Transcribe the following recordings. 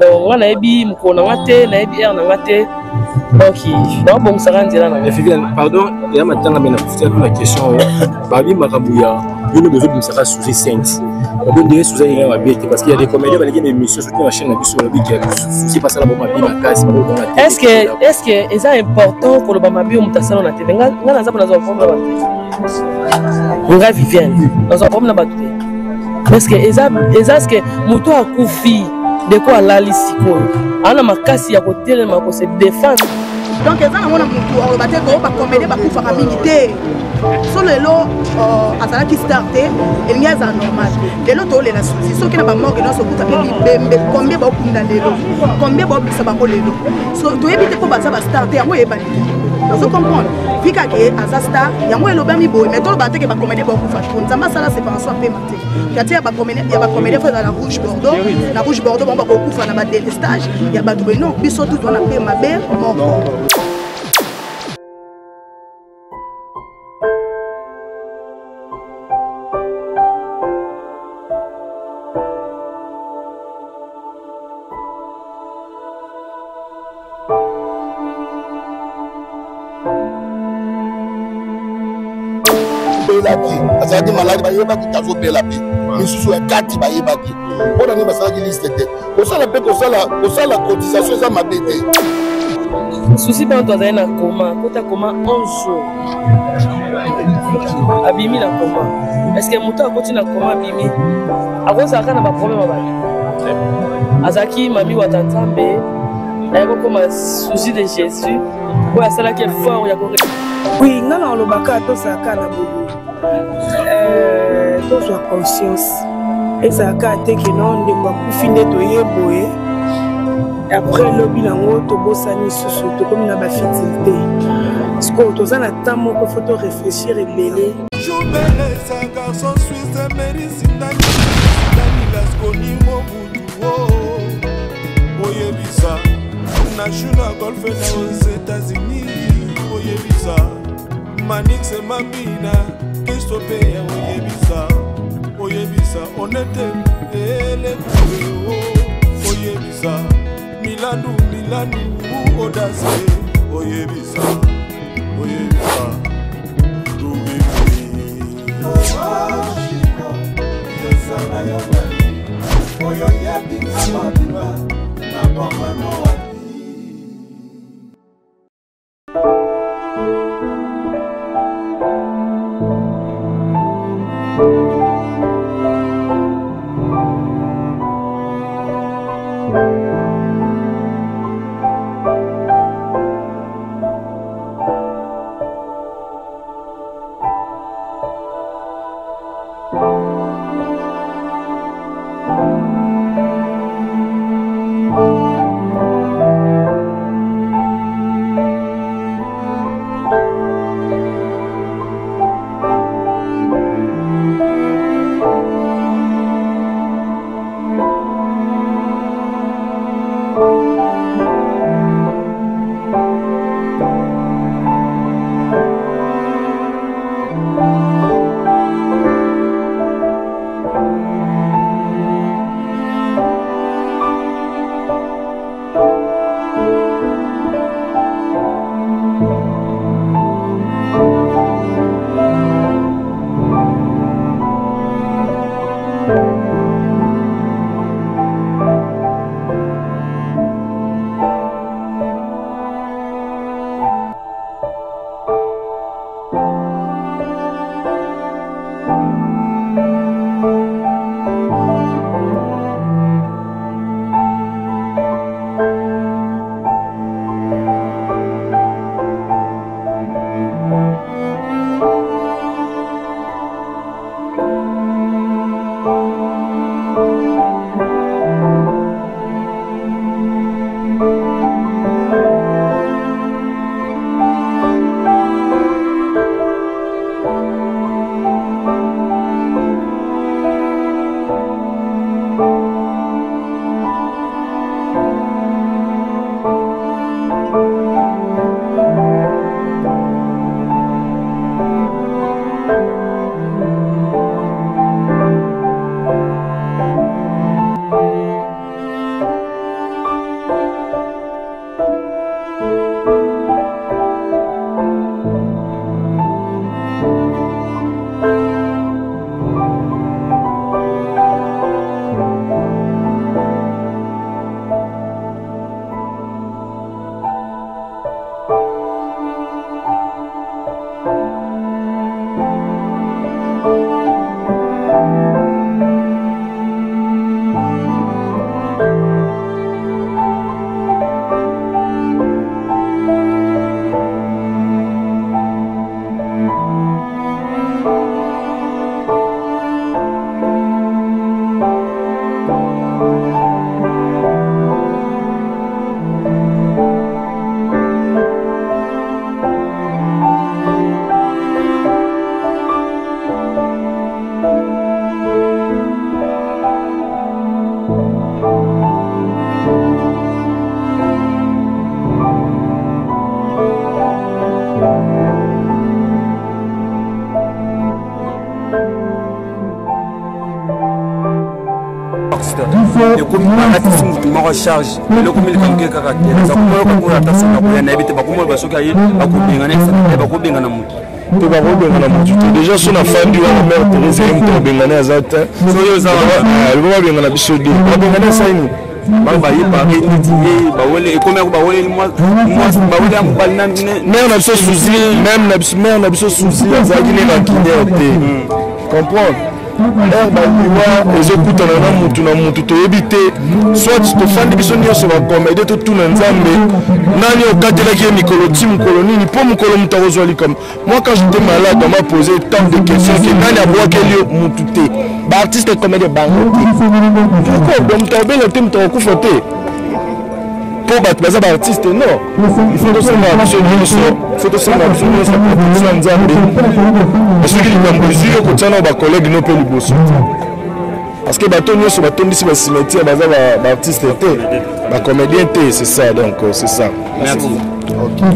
Donc on a ébi mukona ngate na ébi na ngate donc bon ça rend là na Viviane pardon il y a maintenant mais la question babi makabuya une besoin de ça sous 5 on dirait sous il y a parce qu'il y a des comédiens qui des émissions sur la chaîne sur le big souci pas ça la bombe ma casse est-ce que c'est important pour le bamabi on tasala na tv ngana za na zo problème nga Viviane dans un problème na batute est-ce que moto akufi de quoi la lisiko ana makasi ya kotelema ko se défendre donc eza na mona mutu o baté ko ba comédie ba kufa mingi te solo lelo azalaki starté elinga za normal lelo to lela souci soki na ba morgue no so kuta pe bembe combien ba okunda lelo combien ba obisa bango lelo so to yebite ko ba starté yango yeba vous comprenez fika ke aza star yango eloba mi boy mais to ba te ke ba comédie ba kufa ko nzamba sala séparation pe maté katia ba comédie fa dans la rouge bordeaux bon ba kufa na ba délestage ya ba to non biso tout on a pe mabe moko. Ça dit malade, il y a pas de cadeau de la vie. Mais si tu es 4, il y a pas de. On a mis ça qui liste de. Au sein la cotisation, ça m'a bêté. Souci pas toi d'aller na coma, quand coma 11 jours. Abimi na coma. Est-ce que moto a continué na coma abimi? A cause ça kana ba problème ba. Azaki mami wa tantambe. Na ko comme souci de Jésus. Ou à cela qui est fort ya ko. Oui, ngana olobaka to ça kana bobo. To soit conscience. Et ça ka te que non de quoi kufine to yeboye. Après le bilan to bosani susu to comme na ba fitilité. Parce que to za na tamo ko faut réfléchir et belé. Je belle ça garçon suisse médecine Dani Lasconi Mobudu. Oye visa. National golf aux États-Unis. Oye visa. Manix et Mamina. Qu'est-ce que tu payes? Oye visa. On était les coups. Oye visa. Milano, Audace. Oye visa. Oye visa. Et comme il m'a recharge, le comme il a caractère, ça peut pas passer à la navette, pas comme le socaï, pas comme bien un pas comme bien un amour. Déjà sur la femme du mère Thérèse est bengane azata. Elle va bien na biso di. Ba bengane saini. Ba ba yi ba ni ba wole comme ba wole moi ba wole am bal nan mère na biso souci, même na biso mère na biso souci azaki na kinyete. Comprendre? Ezokutana na mutu na mutu toyebi te soit tofandi biso nyonso bakomede totuna nzambe nani okatelaki ye mikolo ti mokolo nini mpo mokolo moto akozwa likama. Moi quand j'étais malade on m'a posé tant de questions ke nani abwakeli yo mutu te baartiste comédie bango te pourquoi moto abela te moto akokufa te mpo bato baza baartiste non il faut tosala biso nyonso faut tosala biso nyonso protection ya nzambe soki likambo ezwi yo kotia na bakolege no mpe liboso parce que bato nyonso batondisi bacimetière baza baartiste te bacomédien te c'est ça donc c'est ça. Merci. Okay.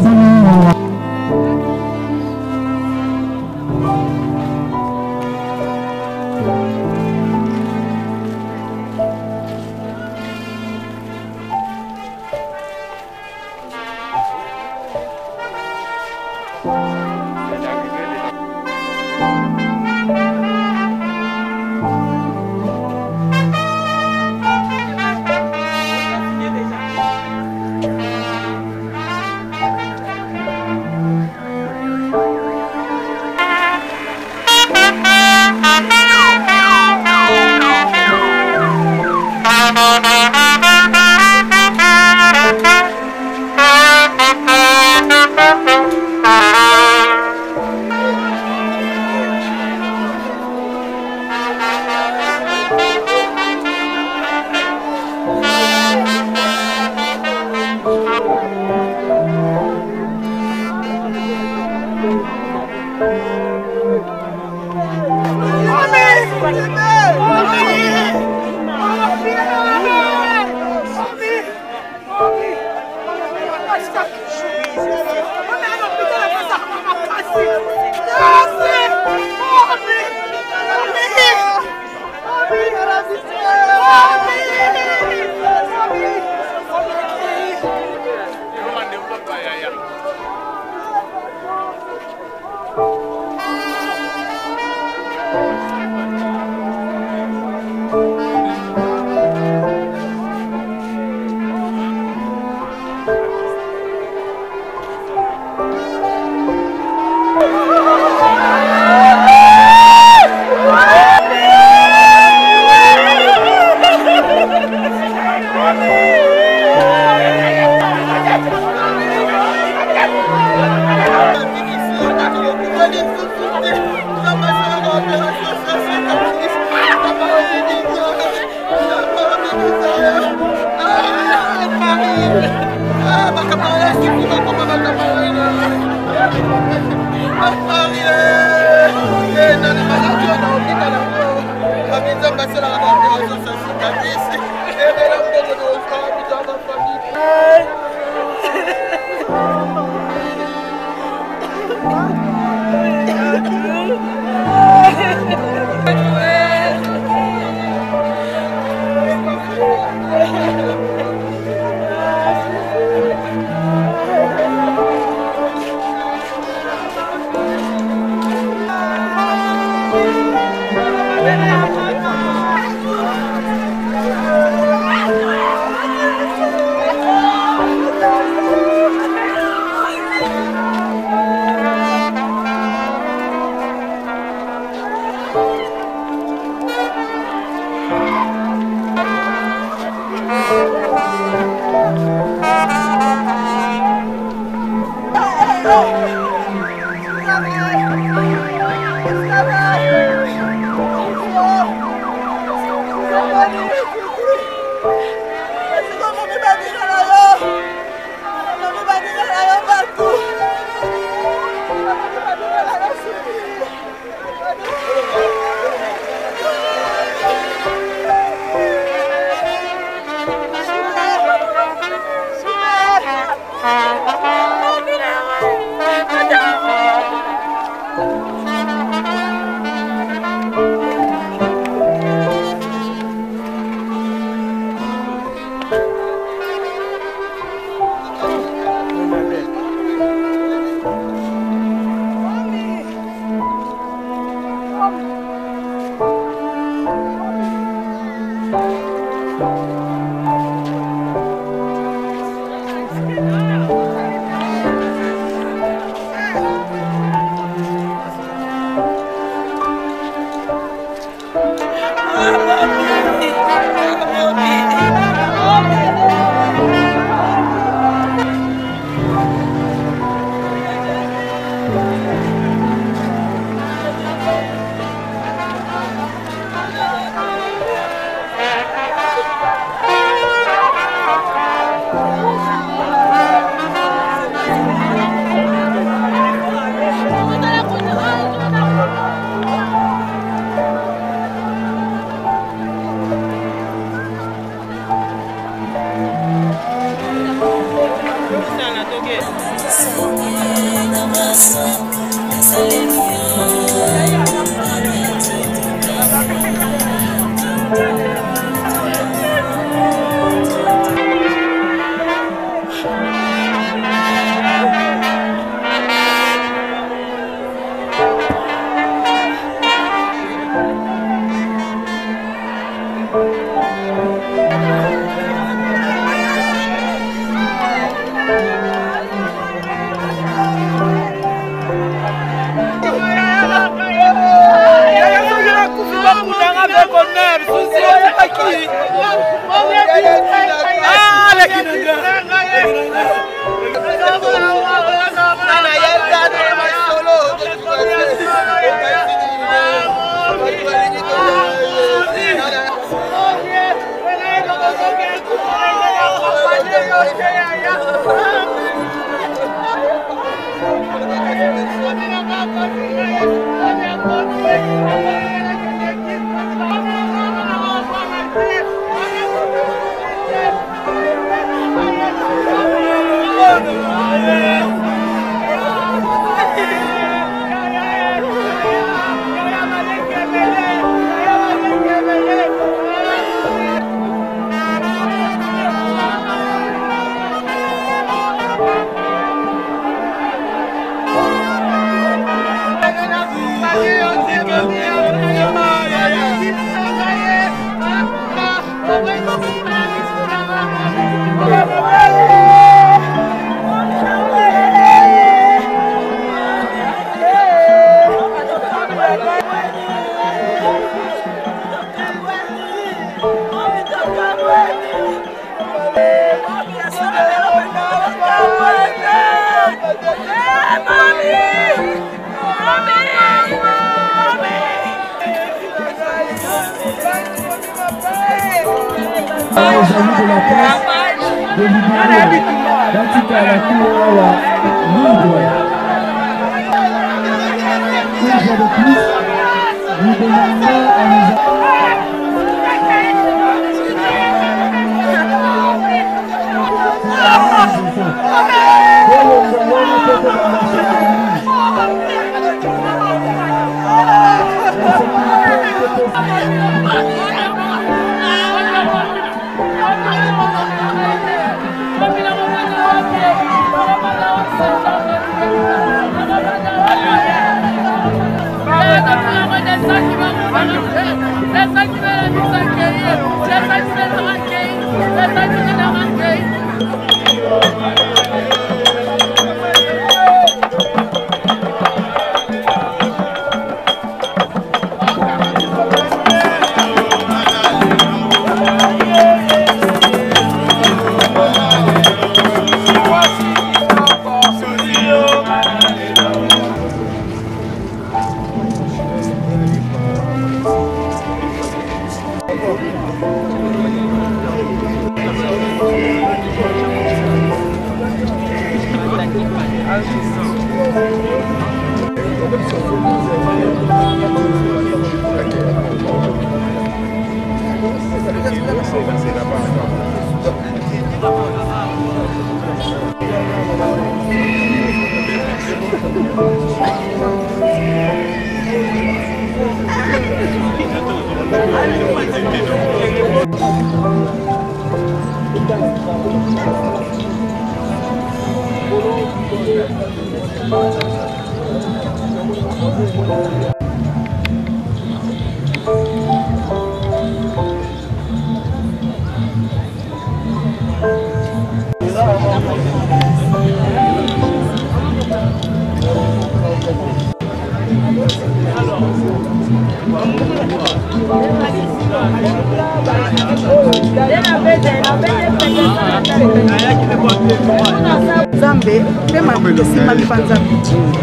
Nzambe pe mamuke simami pa Nzambe.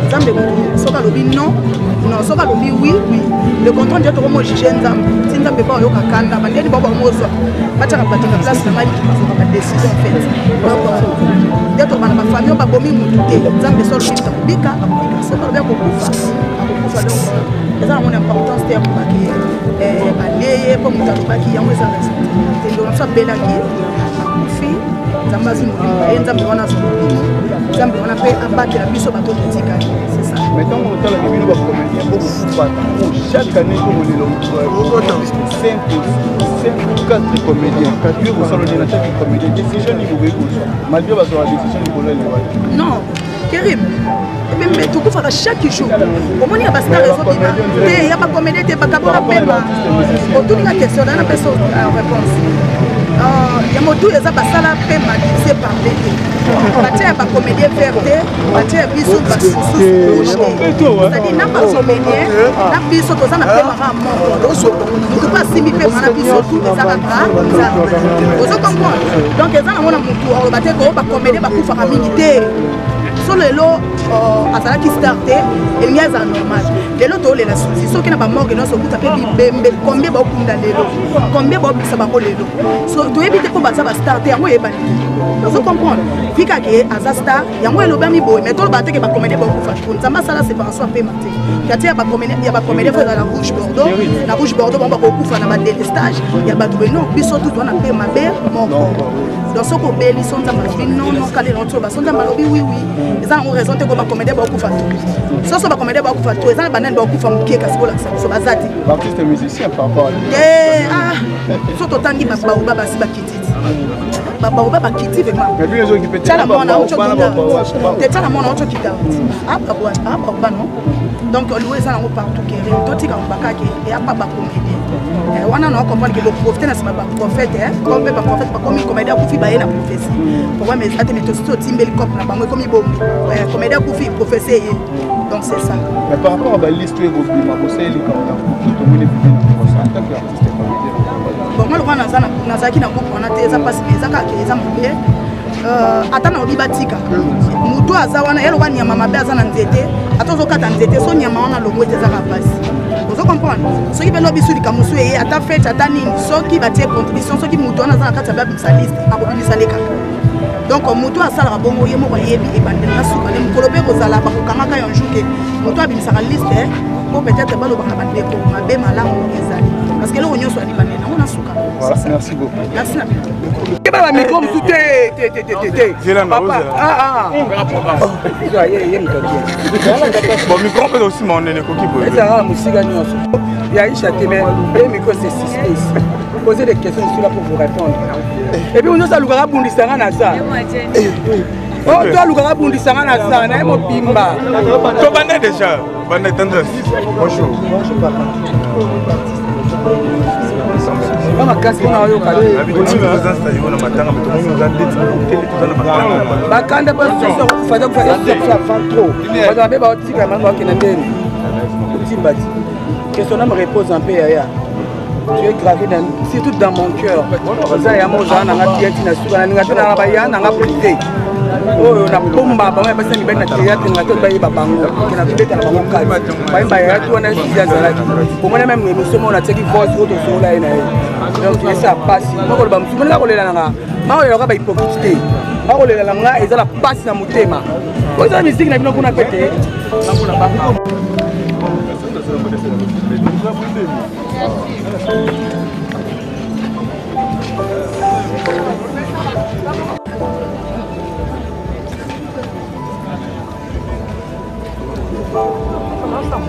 Nzambe soka lobi non, non soka lobi oui, oui. Le contrôle de tout juger Nzambe. Si Nzambe pas yoka kanda, ba ndeni baba mozo. Ba taka ba taka place na mali ba décision faite. De to bana ba famille ba bomi mutuke. Nzambe solo bita kubika, akubika. Soka lobi akukufa. Akukufa donc c'est ça mon importance terme ba ki baleye po mutalo ba ki yango ezanga. Tendo na so belaki akufi. Nzambe azimulima ye Nzambe wana azimulima Nzambe wana pe abatela biso bato totika c'est ça. Maintenant on tala ke bino ba comédien beaucoup chaque année comme on est simple 4 comédiens 4 vous salonner na chaque comédien décision ni vous malgré ba sur la décision ni kola le non Kérim mais tout faire chaque jour au moins il y a pas star réseau il y a pas comédien te ba kabona pema autour de la question dans la personne réponse il y a motu eza basala pe matise parler batia ba comédien verte batia biso basusu c'est-à-dire na pas comédien na biso toza na pe mara moko mutu pas simi pe mana biso tout eza kaka ça vous comprenez donc eza na mona mutu o batia ko ba comédien ba kufa mingi te solo elo azalaki starté elingi aza normal lelo tolela susi soki na bamorgue nyonso okuta mpe bibembe combien baokunda lelo combien baobikisa bango lelo so toyebi te mpo baza bastarté yango oyebani ozo comprendre fikake aza star yango elobami boye mais toloba teke bacomédien baokufa tu nzambe asala séparation apema te kati ya bacomédien fo eza na rouge bordeaux bango bakokufa na badélestage ya bato beno biso tutu wana mpe mabe moko donc soki obeli so nzambe alobi non kalela otoba so nzambe alobi oui eza nango raison te ko bacomédien baokufa tu soso bacomédien baokufa tu eza na banani baokufa mokie kasi bolakisa biso baza te artiste musicien par rapport so totangi babaoba basi bakititi babaoba bakiti vraiment tala mwana otokita abaoba non donc loué eza nango partout kere totika mobakake eyapa bacomédien wana na comprendre ke boprofite na nsima baprofete comme baprofete bakomi comédien akufi baye na prophétie pourquoi mais ate mais tosi totimbeli cope na bango ekomi bombi comédien akufi prophétie eye donc c'est ça mais par rapport à baliste ekobima koseli tomoni bibi en tant qu'artiste comédien bon moi lokwa nazalaki na groupe wana te eza mpasi me eza kaka eza mabe ata na obi batika mutu aza wana ye loba nyama mabe aza na nzete ata ozokata nzete so nyama wana longo ete ezaka mpasi ozo comprendre soki mpe lobi sulika mosu eye ata fete ata nini soki batie contribution soki mutu wana aza na kati ya babimisa liste akobimisa le kaka donc mutu asalaka bongo ye moko ayebi ebandeli na suka le mokolo mpe kozala bakokangaka yo njour ke mutu abimisaka liste po peut-être balobaka bandeko mabe malamu ezali parce que eloko nyonso alibandeli nango na suka. Merci beaucoup. Merci na bino. Keba micro musu te papa bon micro peut aussi mon nene koki boye ça musika nyonso ya isha te mais le micro c'est suspense poser des questions je suis là pour vous répondre et puis on nous a lukaka bundisanga na ça oh toi lukaka bundisanga na ça na mobimba to bande déjà bande tendance bonjour papa Mama kasi on a eu cadeau. Bakanda pas sur fada fada faire trop. Fada be ba tika mama ki na ndeni. Timbati. Question me repose un peu aya. Tu es gravé dans surtout dans mon cœur. Ça ya mo za na ngati na suka na ngati na ba ya na ngapute. Oh na bomba ba ba sani ben na théâtre na to ba yi babango. Kina tubeta na bango kai. Ba imba ya tu na si ya zalaki. Pour moi même émission on a teki voice auto sur là ina. Donc ça passe. Moi ko ba musu na ko lela nga. Ma ko ba hypocrite. Ma ko lela nga ezala passe na mutema. Ko za musique na bino kuna pete. Ngakula ba.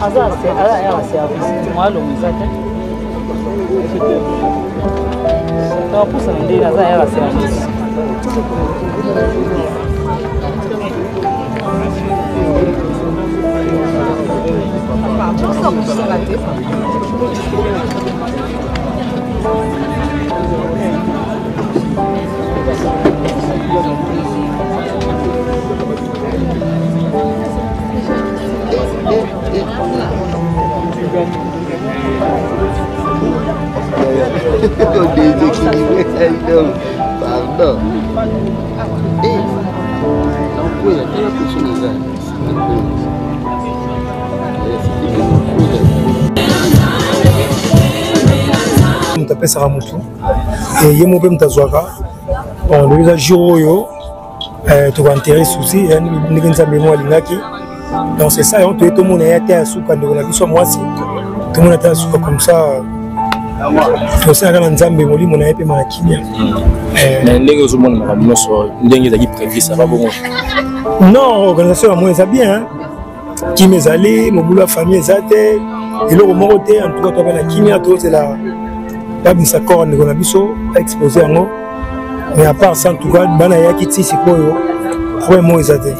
Azar service mwalo mzake kwa pusa ndini azar service Arda. Donc oui, il y a la question de ça. Mutapesa mutu et yemo pe mutazwaka bon le jour yo tu vas enterrer souci ni nzambe mo alingaki donc c'est ça on te tout monde ya terre souka ndeko na biso mwasi tout monde ta souka comme ça to ça kana nzambe molimo na yepe mala kimia na ndenge ozomona makambo nyonso ndenge ezali prévu ça va bongo non organisation ya moi ça bien qui mes allés mon boulot famille ezate eloko moko te en tout cas to bana kimia to c'est la table s'accord ndeko na biso exposer yango mais à part ça en tout cas bana yaki ti sikoyo vraiment ezate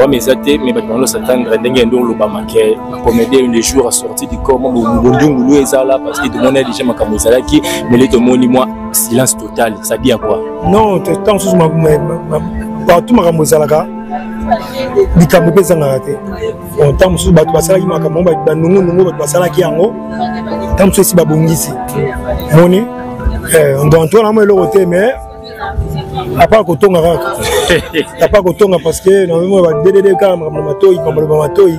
mais ezate mais bakolo s'attendre ndenge ndo lobama ke comédie une jour a sorti du corps mbondungulu ezala parce que tout le monde a déjà makambo ezalaki mais le tomoni moi silence total ça dit à quoi non tant sous ma partout makambo ezalaka bikambo pezanga te on tant sous bato basalaki makambo banungu bato basalaki yango tant sous si babongisi moni on doit entendre moi le côté mais à part kotonga kaka à part kotonga parce que normalement va DDD ka matoi comme matoi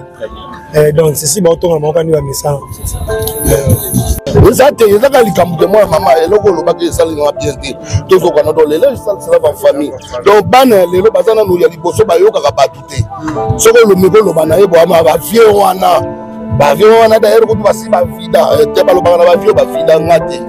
donc ceci ba otonga makani ba message ezate ezaka likambo de moi maman eloko lobaki esali na bien te tozoka na dole là ça c'est la famille donc bana lelo bazana no ya liboso bayoka ka batu te soko lo miko lo bana yebo ama ba vie wana d'ailleurs ko basi ba vida te ba lo bana ba vie ba vida ngate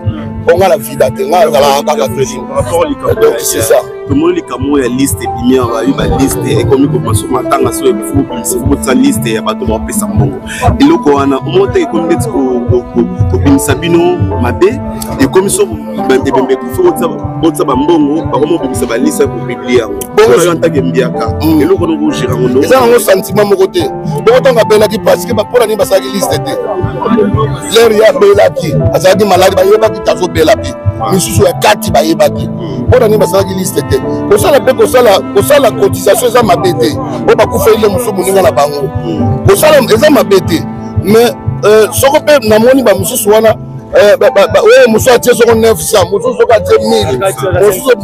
on a la vida te ngala kaka donc c'est ça tout le monde comme la liste et bien on va eu la liste et comme commence matanga sur il faut sa liste et bato ba pesa mbongo eloko wana monte comme dit ko bimisabino mabe et comme so bembe ko faut ba mbongo ba comme bimisa ba liste pour publier yango bongo yanta gembiaka eloko no gojira ngondo ça un sentiment mo côté donc on appelle qui parce que ba pour ni ba sa liste te l'air ya bela ki azadi maladi ba yoba ki tazo bela pi misusu ya kati ba yebaki pour ni ba sa liste te ko sala pe ko sala cotisation za mabete o ba ku faile musu muninga na bango ko sala eza mabete mais soko pe na moni ba mususu wana ouais musu atie soko 900 musu soko atie 1000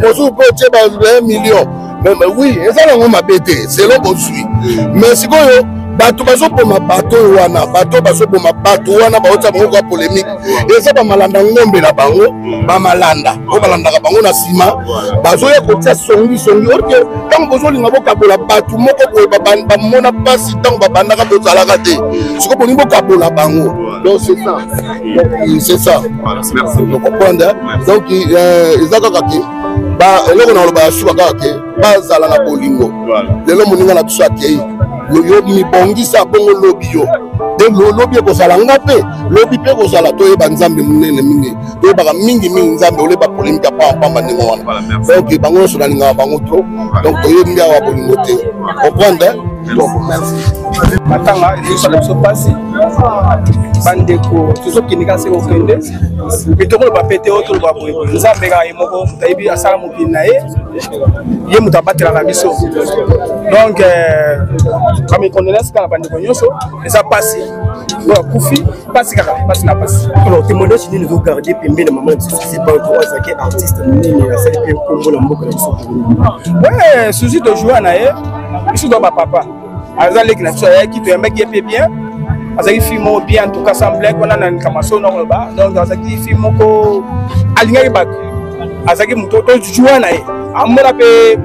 musu pe atie ba 1 million mais oui eza na mabete c'est là qu'on suit mais sikoyo bato bazopoma bato wana bato bazopoma bato wana baota bango ka polémique eza ba malanda ngombe na bango ba malanda o balanda ka bango na sima bazoya kotia songi orke tant bozolinga bokabola bato moko boye ba mona pasi tant babanda ka bozalaka te siko boni bokabola bango donc c'est ça merci vous comprenez donc ezaka kaki ba eloko na loba shuka kaki bazala na bolingo lelo moninga na biso akei yo mi bongisa bongo lobi yo de lobi ko sala ngape lobi pe ko sala to yeba nzambe munene mingi to yeba mingi nzambe ole ba polémique pa pamba ningo wana donc bango so na ninga bango trop donc to yebi ya wa bolingo te comprendre donc merci matanga so pasi bandeko tozokinika se okende bitoko ba pete oto ba boye nzambe ga yemoko tayibi asala mokili na ye ye mutabatela na biso donc comme connaissance kala bandeko nyonso eza pasi voilà kufi pasi kaka pasi na pasi alors témoignage ni nous garder pembe na maman c'est pas trois zaki artiste nini na sali pe kombo na mboka na biso ouais souci de jouer na ye ici do ba papa azali ki na biso ya ki to yambaki pe bien azali film bien en tout cas semblait qu'on a na kamaso na ba donc azali film ko alinga ba azali muto to jouer na ye amela pe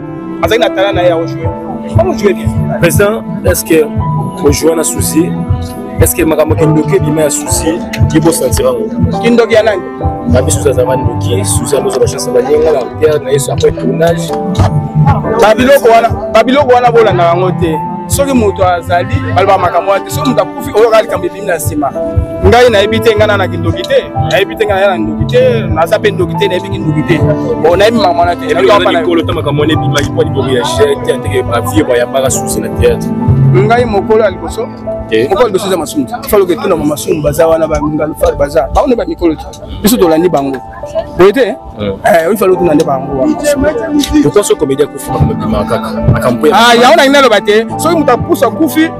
azali na talent na ye a jouer comment jouer bien président est-ce que au jouer na souci est-ce que makambo kindoke bima ya souci qui peut sentir kindoke ya nani na biso za zamani doki souci amozo ba chance ba yenga la terre na yeso après tournage babiloko wana bolanda yango te soki moto azali baloba makambo ate soki moto akufi oyo kaka likambo ebimi na nsima ngai nayebi te ngai nana kindoki te nayebi te ngai naya na ndoki te naza mpe ndoki te nayebi kindoki te bon nayebi makambo wana te mikolo ta makambo wana ebimaki mpo libobo ya cher te anteke bavie bayambaka susi na théâtre ngai mokolo ya liboso mokolo liboso eza masumu faloke etuna bamasumu baza wana bangalufale baza bango nde bamikolo te biso tolandi bango boye te oyo faloke otuna nde bango pourtant so comédien akufi makambo ebimaka kaka makambo yango nangi naloba te soki moto apusa akufi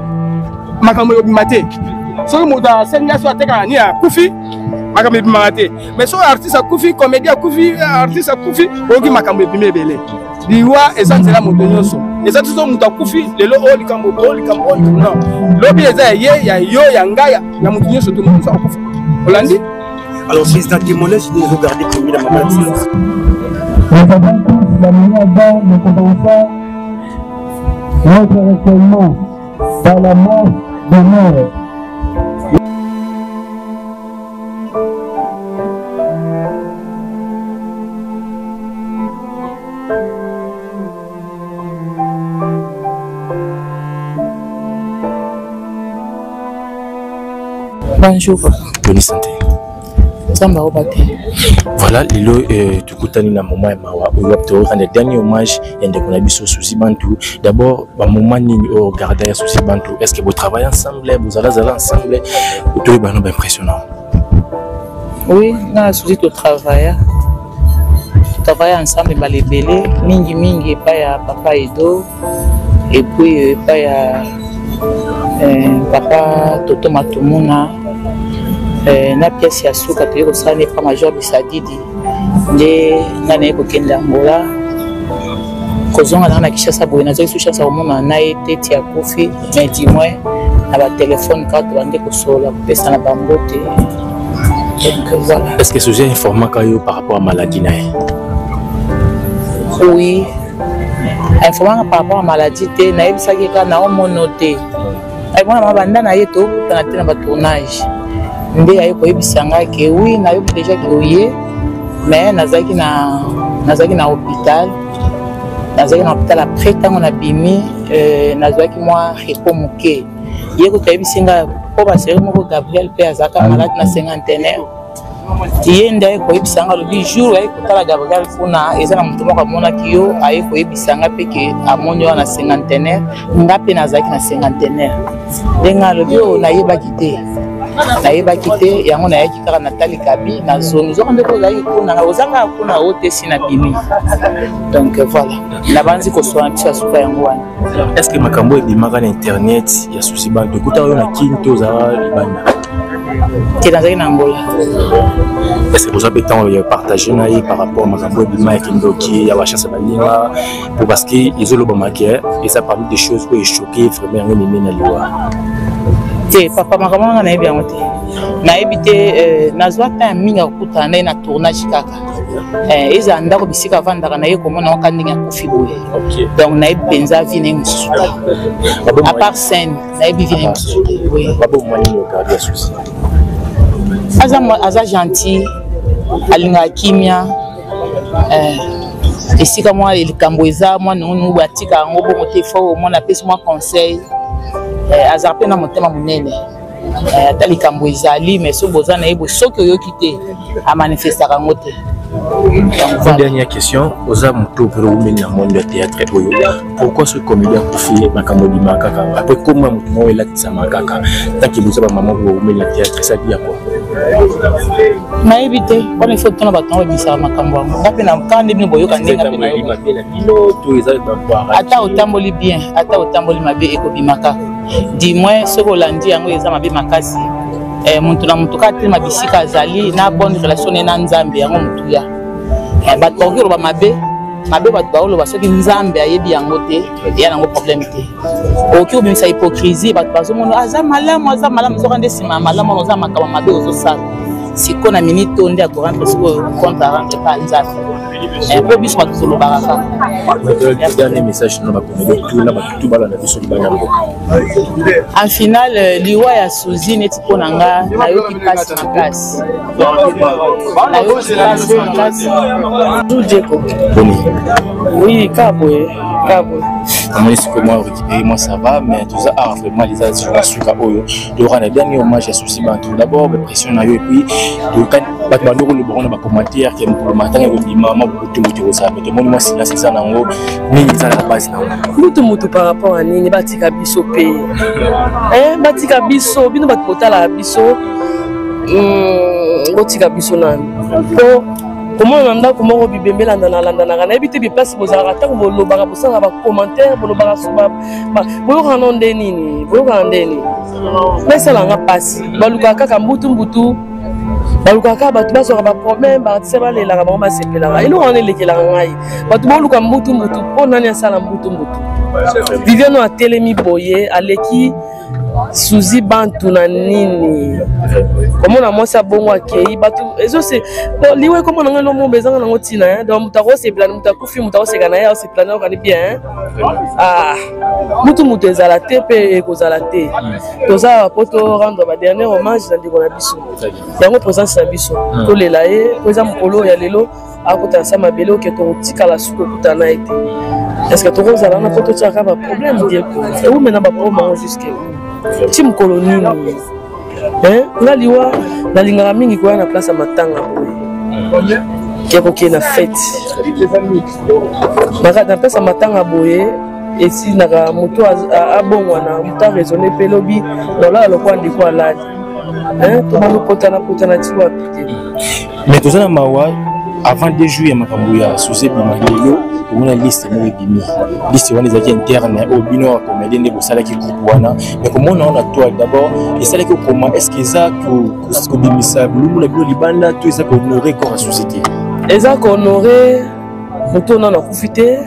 makambo ebima te soki moto asengi aso atekaka ni akufi makambo ebimaka te mais soki artiste akufi comédie akufi artiste akufi oyoki makambo ebimi ebele liwa eza nzela moto nyonso eza ti so moto akufi lelo oyo likambo non lobi eza ya ye ya yo ya ngai ya moto nyonso to moto akufa olandi. Alors président témoignage nous regardez comme la maman dit. La manière dont nous commençons notre recueillement par la mort de mort. Bonjour. Bonne santé. Voilà, lelo tukutani na moment ya mawa oyo rendre dernier hommage et de konabiso Souci Bantou. D'abord, ba moment nini au garder ya Souci Bantou. Est-ce que vous travaillez ensemble, vous allez ensemble? Tout ba no impressionnant. Oui, na Souci to travailler. Travailler ensemble ba lebele mingi pa ya papa Edo et puis pa ya papa Toto Matumuna. Na pièce ya suka to yeko sane pa major bisadidi nde ngana yeko kenda ngola kozonga na kishasa boye na zo sushasa omona na eteti ya kofi mais dis-moi na ba téléphone carte bande ko sola pesa na bangote. Donc voilà. Est-ce que ce sujet informé kayo par rapport à maladie nae? Oui. Informé par rapport à maladie te na ebisaki ka na omonote. Ay mwana mabanda na yeto na tena ba tournage. Ndé ayo koyebisanga ke oui na yo déjà ke oye mais nazaki na hôpital après tango na bimi nazaki moi repos moke yeko koyebisinga po ba série moko Gabriel pe azaka malade na cinquantenaire tienda ayo koyebisanga le jour ayo kotala Gabriel funa eza na mutu moko amona kiyo ayo koyebisanga pe ke amoni na cinquantenaire ngape nazaki na cinquantenaire ndenga lobi na yebaki te nayebaki te yango nayaki kaka Nathalie Kabi na zone zo ndeko ozaki kuna ozanga kuna otesi na bimi. Donc voilà na banzi ko soa biso suka yango wana. Est-ce que makambo ebimaka na internet ya Souci Bantou kuta yo na kinto za libanda te nazaki na Angola? Est-ce que vous avez temps de partager par rapport à makambo ebima ya kindoki ya bachance balinga pour parce que ils ont le bon maquet et ça parmi des choses qui choqué vraiment mimi na liwa te papa makamanga na yebi yango te na yebi te nazwa ta minga kuta na tournage kaka eza ndako bisika vandaka na ye komona okandinga kofi boye donc na yebi penza vine mususu à part scène na yebi vine mususu oui babo mwani no garder Souci aza gentil alinga kimia esika mwa likambo eza mwa nunu batika yango bongo te fo mona pesi mwa conseil azarpe na motema monene ata likambo ezali mais so boza na yebo soki oyoki te amanifestaka yango te. Dernière question, oza muto pour umeli na monde de théâtre oyo. Pourquoi ce comédien confié makambo di makaka après comment muto mo elatisa makaka tant que vous avez maman pour umeli na théâtre ça dit à quoi? Na éviter on il faut tona baton bisa makambo ngapi na kande bino boyoka ndenga pe na bino to ezali ba ata otamboli bien ata otamboli mabe ekobimaka dis-moi ce Rolandi yango eza mabe makasi muntu na muntu kati mabisika azali na bonne relation na Nzambe yango mutu ya bato bakiro ba mabe bato baolo basoki Nzambe ayebi yango te ya nango problème te oki obimisa hypocrisie bato bazomona aza malamu zokande sima malamu oza makaba mabe ozosala siko na minute onde ya courant siko compte à rendre pas Nzambe po biso bato tolobaka kaka dernier message na bakomédie tout na bato bala na biso libanda ngo en final liwa ya Souci neti pona nga nayoki place makasi nayoki place makasi Djeko boni oui kaboye moi c'est que moi récupérer moi ça va mais tout ça a vraiment les assurances suka oyo durant le dernier hommage à Souci Bantou d'abord pression na yo et puis quand bato bandoko le bon na commentaire qui me matanga ko bima ma beaucoup de ça mais moi moi c'est ça nango nini ça la base nango mutu par rapport à nini batika biso pe batika biso bino bato potala biso botika biso nani po komona ndako moko bibembela landanaka nayebi te biplace bozalaka ntango bolobaka bosalaka bacommentaire bolobaka boyokana no nde nini boyokana nde nini naesalanga mpasi balukaka kaka mbutu balukaka bato bazwaka baproblème baartiste balelaka bango basepelaka eloko wana elekelaka ngai bato boluka mbutu mpo nani asala mbutu Viviane atelemi boye aleki Suzy bantu na nini comment na moi ça bongo akei batu ezo se liwe comment na ngelo mo bezanga na ngotina donc mutako se plan mutakufi mutako se kana ya se plan ka ni bien mutu ezala te pe ekozala te toza poto rendre ba dernier hommage na ndiko na biso yango présence na biso to lela ye ko za mukolo ya lelo akota sa mabelo ke to tikala suko kutana ete est-ce que to kozala na poto tshaka ba problème bien et ou mena ba problème jusqu'à Tim colonie nga liwa nalingaka mingi koya na place ya matanga boye kekoke na fete na place ya matanga boye esi naka moto abongwana moto araisonne mpe lobi nolala lokwa ndeko alali tobalopotana ti wapi te mais toza na mawa avant 2 jours ya makambo ya Suzy bima lelo tomona liste moko ebimi liste wana ezalaki interne oyo bino ya comédien nde bosalaki groupe wana mais komona wana toi d'abord esalaki okoma est ce que eza kobimisa bulumu na bino libanda to eza kohonore corps ya société eza kohonore moto ona nakufi te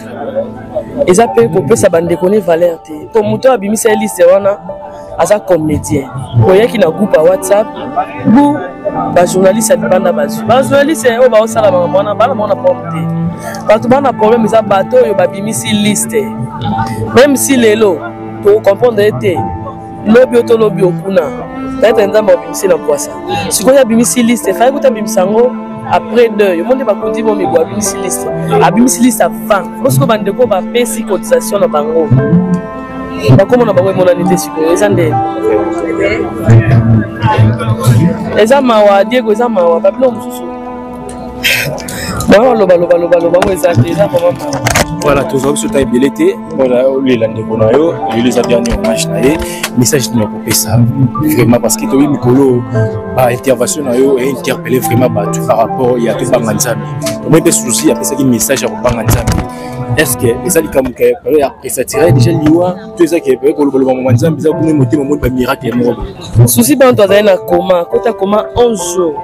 eza mpe kopesa bandeko ne valeur te po moto abimisa liste wana aza comédien oyaki na groupe ya WhatsApp bu bajournaliste ya libanda bazwi bajournaliste oyo baosala makambo wana bana mona pomme te bato bana problème eza bato oyo babimisi liste même si lelo tocomprendre ete lobi oyo tolobi okuna peut-être nzambe abimisi na poisa sikoyo abimisi liste fai kuta abimisa yango après 2 yo monde bakundi bo mibo abimisi liste avant bosiko bandeko bapesi cotisation na bango bakomona bango emonani te sikoyo eza nde eza mawa Diego eza mawa babilo mosusu loba eza te eza vraiment mawa voilà tozwa biso ta ebele te mpona olela ndeko na yo lelo eza dernier hommage na ye message tino kopesa vraiment parce que toyebi mikolo baintervention na yo interpellé vraiment bato par rapport ya tobanga nzambe omoi mpe Suzy apesaki message ya kobanga nzambe est-ce que eza likambo ke esatira déjà liwa to eza ke kolobaloba mama nzambe eza kuna motema moni bamiracle moko Suzy banto azali na coma kota coma 11 jours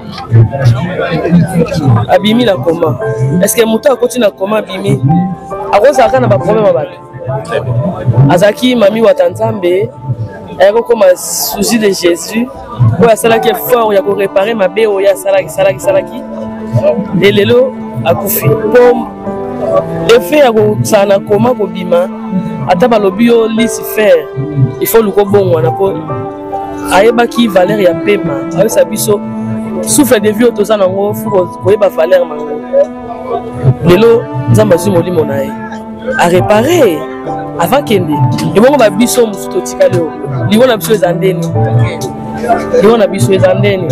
abimi na coma est-ce que moto akoti na coma abimi akozalaka na baproblème ya bato azalaki mami wata nzambe ayakokoma Suzy de Jésus oyo asalaki effort ya korepare mabe oyo asalaki lelo akufi po effet ya kosala na koma kobima ata balobi yo Lucifer il faut luko bongwana po ayebaki valeur ya pema ayebisa biso souffle de vie toza nango fu koyeba valeur mango lelo nzambe azwi molimo na ye arepare avant kende ebongo babiso mosusu totikali oyo liwo na biso eza ndeni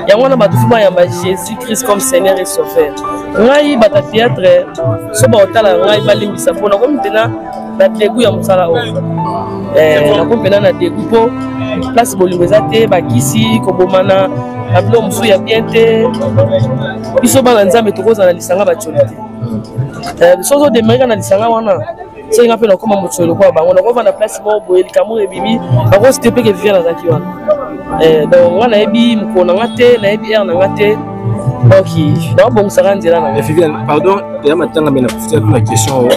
yango wana bato fu bayamba Jésus Christ comme Seigneur et Sauveur ngai bata théâtre so baotala ngai balimbisa mpona komi mpena na degu ya mosala oyo nakomi mpena na degu mpo place bolingo eza te bakisi kobomana na bilo mosusu ya bien te biso bana nzambe tokozala na lisanga batioli te sozo demerika na lisanga wana soki mpe nakoma motio lokwa bango nakovanda place moko boye likambo ebibi bakosite mpe ke Viviane azalaki wana donc nga nayebi mokolo na nga te nayebi aire na nga te donc naobongisaka nzela na Viviane pardon eya matanga mpe na profite na question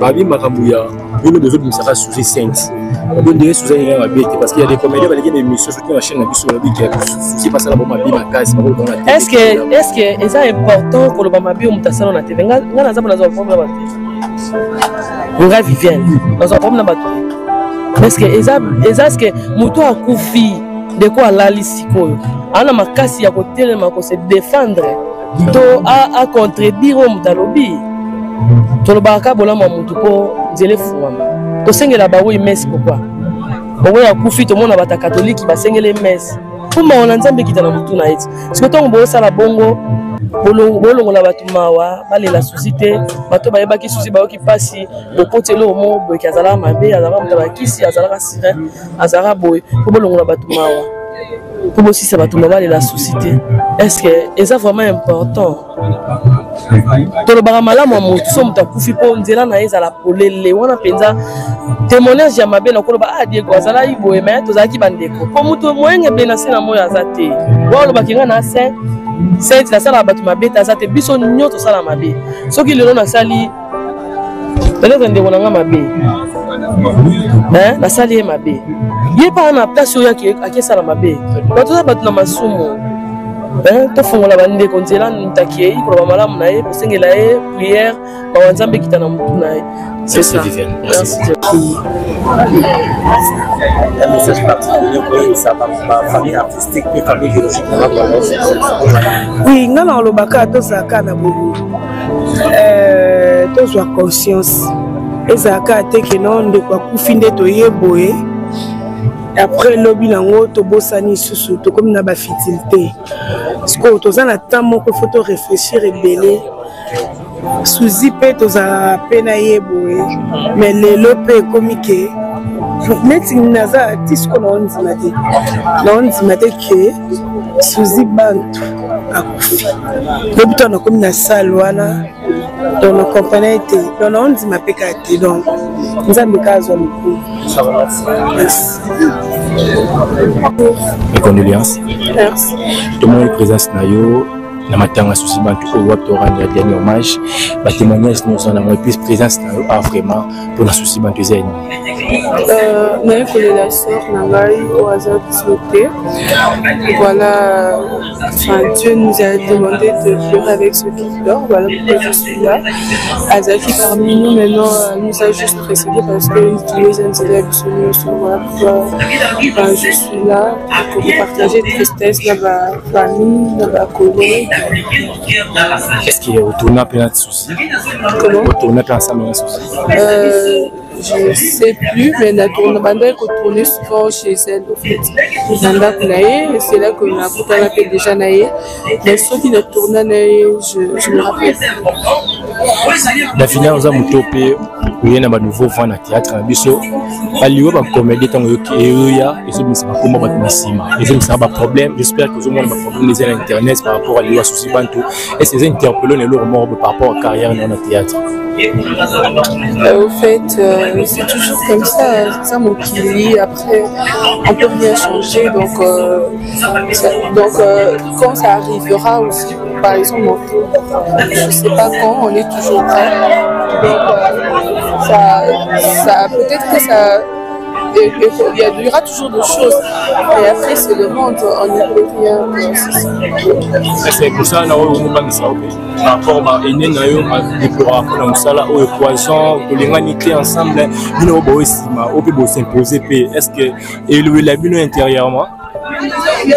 babi makambo ya bino bozobimisaka Suzy sainte babondire Suzy alinga mabe te parce qu'il y a des comédiens baleki na émission soki na chaîne na biso babi ke Suzy pasala bo mabi makasi bakoloba na est-ce que eza important koloba mabi oyo moto asala na tv nga naza mpo nazwa problème na bato nga Viviane nazwa problème na bato est-ce que eza ce que moto akufi ndeko alali sikoyo ana makasi ya kotelema kose défendre to a contredire oyo moto alobi tolobaka bolamu ya motu mpo nzela efungwama tosengela baoyo mesi pourkui oyo akufi tomona bata katoliki basengele mesi mpo mawa na nzambe ekita na motu na ye ti siko ntongo bosala bongo bolongola bato mawa balela Suzy te bato bayebaki Suzy bayoki mpasi bokoteli omo boyeki azalaka mabe azalaka moto bakisi azalaka sire azalaka boye mpo bolongola bato mawa mpo bosisa bato mawa balela Suzy te est-ce que eza vraiment important tolobaka malamu ya motu so moto akufi mpo nzela na ye ezala polele wana mpenza témoignage ya mabe na koloba Diego azalaki boye me tozalaki bandeko mpo motu moyenge ble na se na moyo aza te wa olobaki nga na saint nasalaka bato mabe te aza te biso nyonso tosala mabe soki lelo nasali peut-être ndeko na nga mabe nasali ye mabe ye mpaka na place oyo akesala mabe batoza bato na masumu tofungola bandeko nzela mutaki ye koloba malamu na ye kosengela ye prière bawa nzambe ekita na mutu na ye. C'est ça. Merci. Un message particulier pour sa famille artistique et famille biologique. Oui, nga na olobaka tozalaka na bobo tozwa conscience ezalaka te ke no ndeko akufi nde toyeboye après lobi nango tobosani susu tokomi na bafitilité siko toza na temps moko fo to réfléchir ebele suzi mpe tozala mpe na ye boye mais lelo mpe ekomi ke neti naza artiste ko naondima te ke suzi bantu akufi lobi to nakomi na sale wana donc na compagnie te donc naondima mpe kaka te donc nzambe ka azwa lokulu. Mes condoléances. Merci. Tout le monde est présent na yo. Na matanga souci bantu au wap to rendre dernier hommage ba témoignage nous en avons plus présence na vraiment pour la souci bantu zen na kolela sœur nangai au hasard souhaité voilà enfin Dieu nous a demandé de pleurer avec ceux qui pleurent voilà pourquoi je suis là Azaki parmi nous maintenant nous a juste précédé parce que les élèves sont voilà pourquoi je suis là pour partager tristesse dans ma famille dans ma collègue. Est-ce qu'il est retourné à plein de soucis? Comment? Retourné à ensemble de soucis? Je ne sais plus, mais on a retourné souvent chez elle au fait. C'est là qu'on a déjà naïe. Mais ceux qui ne tournent je me rappelle. La finale, nous avons topé. Il y a un nouveau fan à théâtre. Il y a un comédie qui est un problème. J'espère que vous avez un problème sur Internet par rapport à l'IA souci bantou. Et ces interpellants et leur mort par rapport à la carrière dans le théâtre. Au fait, c'est toujours comme ça. C'est ça mon kili. Après, on peut rien changer. Donc quand ça arrivera aussi, par exemple, je ne sais pas quand, on est toujours prêt. Donc, ça peut-être que ça. Il y aura toujours des choses. Et après, c'est le monde, on n'y peut rien. C'est pour ça que nous avons par rapport à au poison, l'humanité ensemble, nous avons s'imposer. Est-ce que la vie intérieurement? Pas du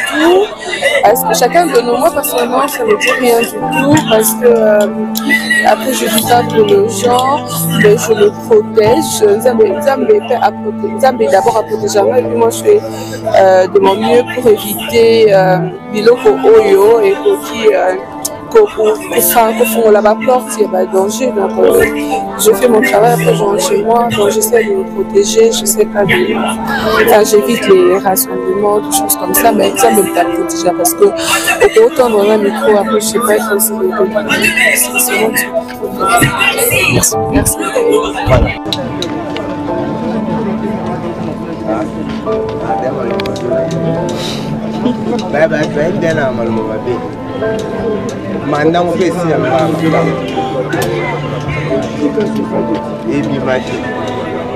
tout. Parce que chacun de nous, moi personnellement, ça ne me dit rien du tout. Parce que après, je dis pas pour le genre, mais je le protège. Nzambe d'abord à protéger. Et puis moi, je fais de mon mieux pour éviter biloko oyo et qu'on la porte, il y a danger. Donc, je fais mon travail, après je rentre chez moi, donc j'essaie de me protéger, je sais pas de. Enfin, j'évite les rassemblements, des choses comme ça, mais ça me tape déjà parce que autant dans un micro, après je sais pas, il faut se c'est bon. Merci. Merci. Voilà. Mandam o PC il n'y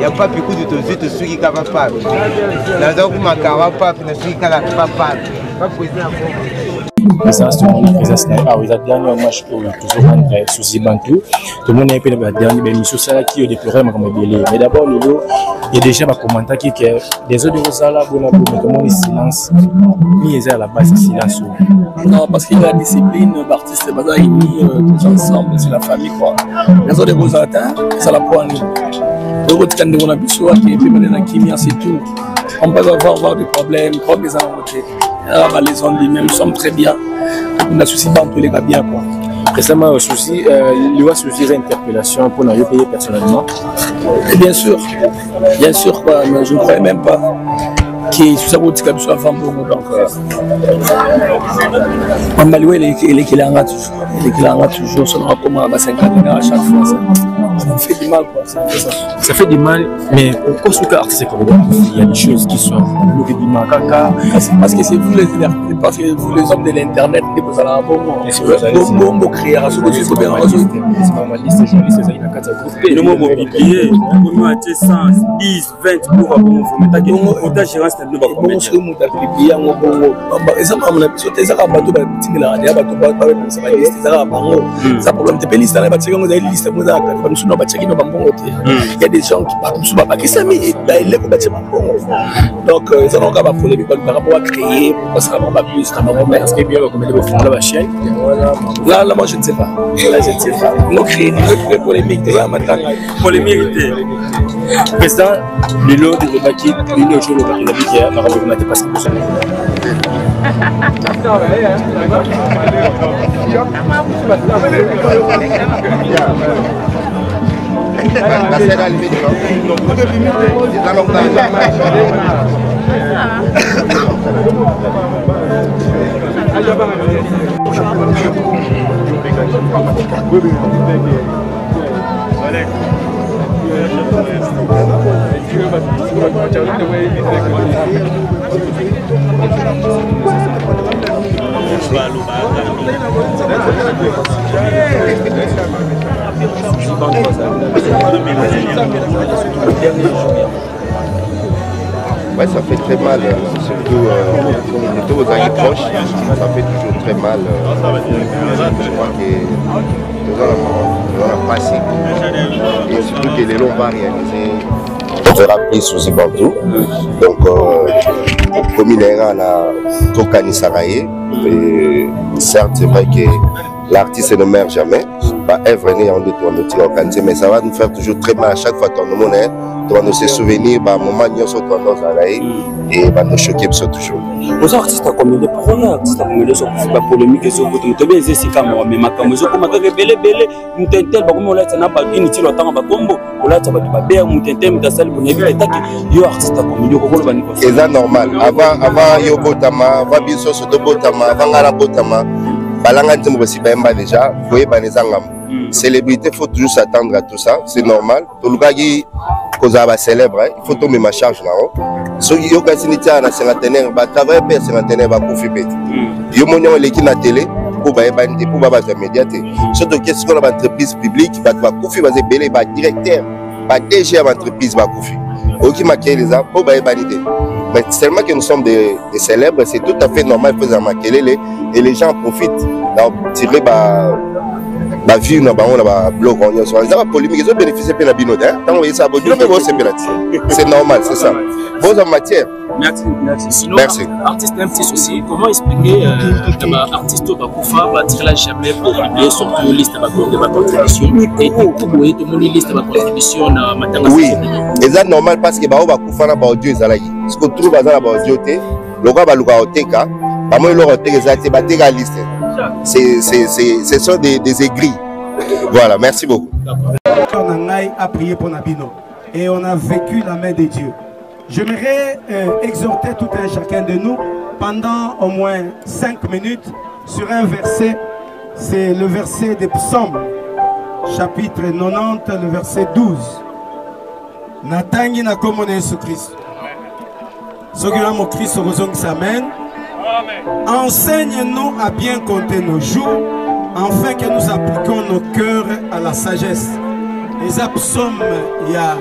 a pas beaucoup de tout ceux qui capable pas. Dans un coup ma cava pas, ne suis qu'à la pas présence tout le monde présence ah oui la dernière match pour toujours rendre souci bantou tout le monde est la dernière émission ça qui est déploré comme belé mais d'abord il y a déjà ma commentaire qui que des autres choses là bon tout le monde silence mis à la base silence non parce qu'il y a la discipline d'artistes ils tous ensemble c'est la famille quoi les autres gros attaques ça la poigne donc quand on a besoin qui puis maintenant kimia c'est tout on peut avoir des problèmes comme les envoûtés. Les hommes sommes très bien. On a souci dans tous les cas bien quoi. Récemment, il y a souci d'interpellation pour nous payer personnellement. Et bien sûr quoi, mais je ne croyais même pas qui ça vous dit comme ça avant bon donc Mambaliwe il est toujours sur le comment à 50 à chaque fois ça fait du mal quoi ça fait du mal mais pourquoi ce cas artiste comme il y a des choses qui sont le du makaka parce que c'est vous les parce que vous les hommes de l'internet vous allez avoir bon créer à ce que c'est bien c'est pas mal liste journaliste ça il a 4 groupes nous mon publier nous a 100 10 20 pour vous mettre que otage gérance de nous bon ce que nous a publié en bongo exemple on a sauté ça bateau ba timela ya bateau ba ça va liste ça bango ça problème de liste là ba tsheka ngo liste mo za ka ba msuno ba tsheki no bango te il y a des gens qui parlent msuno ba ki sami ba ile ko ba tshema bango donc ça n'ont pas polémique par rapport à créer parce que va plus ça va est-ce que bien comme les font la chaîne là moi je ne sais pas là je ne sais pas nous créer une polémique déjà maintenant polémique président le lot de Baki le jour où il a dit qu'il a pas passé pour ça Ouais, ça fait très mal, surtout aux amis proches, ça fait toujours très mal. Je crois que nous allons passer et surtout que les lots vont réaliser. On a rappelé sous Bantou, donc comme il est à Tokani Saraye, certes c'est vrai que l'artiste ne meurt jamais, pas œuvre née en détournement, mais ça va nous faire toujours très mal à chaque fois ton nom est. On doit se souvenir bah moment nous sommes dans et nous choquer toujours. Aux artistes comme les premiers artistes comme les autres c'est pas polémique sur vous tu bien c'est comme mais ma comme zo comme que belé nous tentel ba comme on l'a na ba initi lo tanga ba kombo on l'a ba ba be mu tentel mu tasal bu nebi etaki yo artiste comme yo ko ba ni ko c'est normal avant yo botama avant biso so to botama avant ngala botama balanga ntembo basi ba mba déjà voyez ba nezanga célébrité faut toujours s'attendre à tout ça c'est normal to lugagi kozaba célèbre il faut tomber ma charge là-haut so yo kasinita na cinquantenaire ba travailler per cinquantenaire ba kofi pet yo monyo leki na télé pour ba bandi pour ba médiaté surtout qu'est-ce qu'on a entreprise publique ba kofi ba belé ba directeur ba DG de entreprise ba kofi oki maquiller les pour ba bandi mais seulement que nous sommes des célèbres c'est tout à fait normal de faire maquiller et les gens profitent donc tirer la vie na bango na blog on y soit ça polémique ils ont bénéficié de la binoda tant que ça c'est normal c'est ça vos en matière merci sinon merci artiste un petit souci comment expliquer artiste au Bakoufa va tirer la jamais pour publier surtout liste de ma contribution et tout boyer tout mon liste de ma contribution na matanga oui et ça normal parce que Bakoufa na ba audio ezalaki ce que trouve bazala ba audio te loka ba luka oteka ba mo lo oteka ezati ba teka liste ce sont des aigris. Voilà, merci beaucoup. On a prié pour Nabino et on a vécu la main de Dieu. J'aimerais exhorter tout un chacun de nous pendant au moins 5 minutes sur un verset. C'est le verset des Psaumes, chapitre 90, le verset 12. Natangi na komone Yesu Christ. Sogura mo Christ rozongi s'amène. Enseigne-nous à bien compter nos jours, afin que nous appliquions nos cœurs à la sagesse. Les psaumes, il y a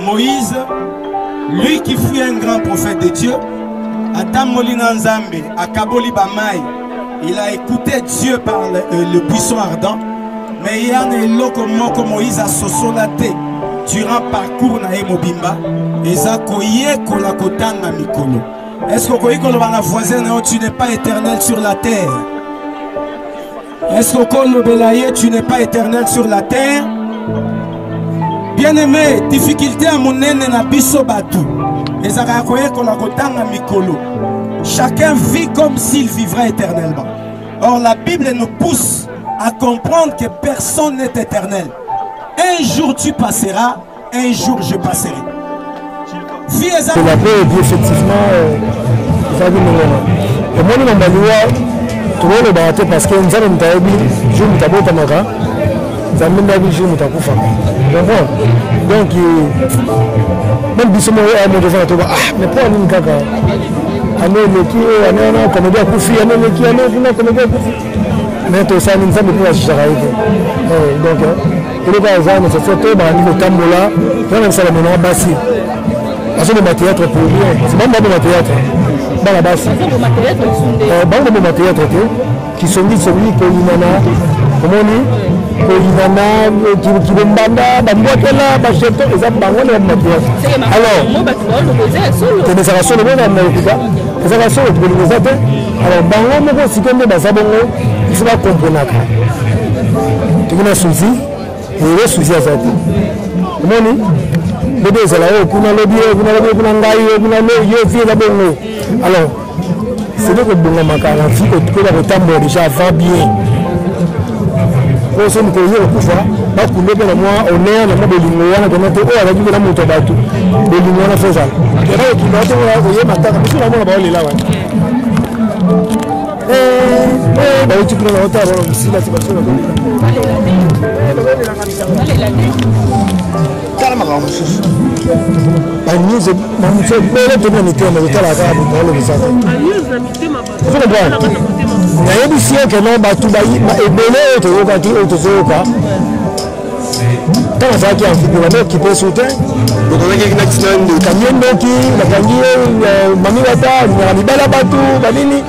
Moïse, lui qui fut un grand prophète de Dieu, Adam Molina Nzambe, à Kaboli Bamaï, il a écouté Dieu par le buisson ardent, mais il y a un lot comme Moïse a sosolaté durant le parcours na Mobimba, et ça koye kolakotan na mikolo. Est-ce que tu n'es pas éternel sur la terre? Est-ce que tu n'es pas éternel sur la terre? Bien-aimé, difficulté à mon nene na biso batu. Chacun vit comme s'il vivrait éternellement. Or la Bible nous pousse à comprendre que personne n'est éternel. Un jour tu passeras, un jour je passerai. la paix et puis effectivement ça dit non et moi nous maliwa tout le monde parce que nous avons tabi jour mutabota maka zamenda bi jour mutakufa donc même bisimo à mon devant to mais pas ni kaka ane leki ane comédie kufi ane leki ane kuna comédie kufi mais tout ça nous avons pas chercher donc il est pas exemple c'est surtout dans le tambola on a ça la maintenant bassi parce que le matériel pour rien c'est même pas le matériel dans la basse bon matériel qui sont dit celui que inana comment on dit inana qui banda bambotela bacheto et ça bango le matériel alors c'est des solutions le monde a écouté c'est ça solution pour les autres alors bango moko sikende basabongo il faut comprendre tu connais souci et le souci à ça comment on dit bébé c'est là kuna lobi kuna ngai kuna yo vie la bongo alors c'est donc bongo makala fi ko la tambo déjà va bien ko so ko yo ko fa ba ku lobe na moi on est na bolingo wana ko nato o ala jibela moto batu bolingo wana feza kera ki ba to o ye mataka biso na mona ba ole lawa ba uti kuna na ota ba bisila ti ba so calma calma ba news ma mi fe bele to ni tema de tala ka bu tolo bisa news na mitema ba na yebi sie ke no ba tu ba ebele to ka ti o to zo ka tama za ki afiku ba ki pe soute do ko ngi na tsinando kanyendo ki na kangie mami wata na mibala batu ba nini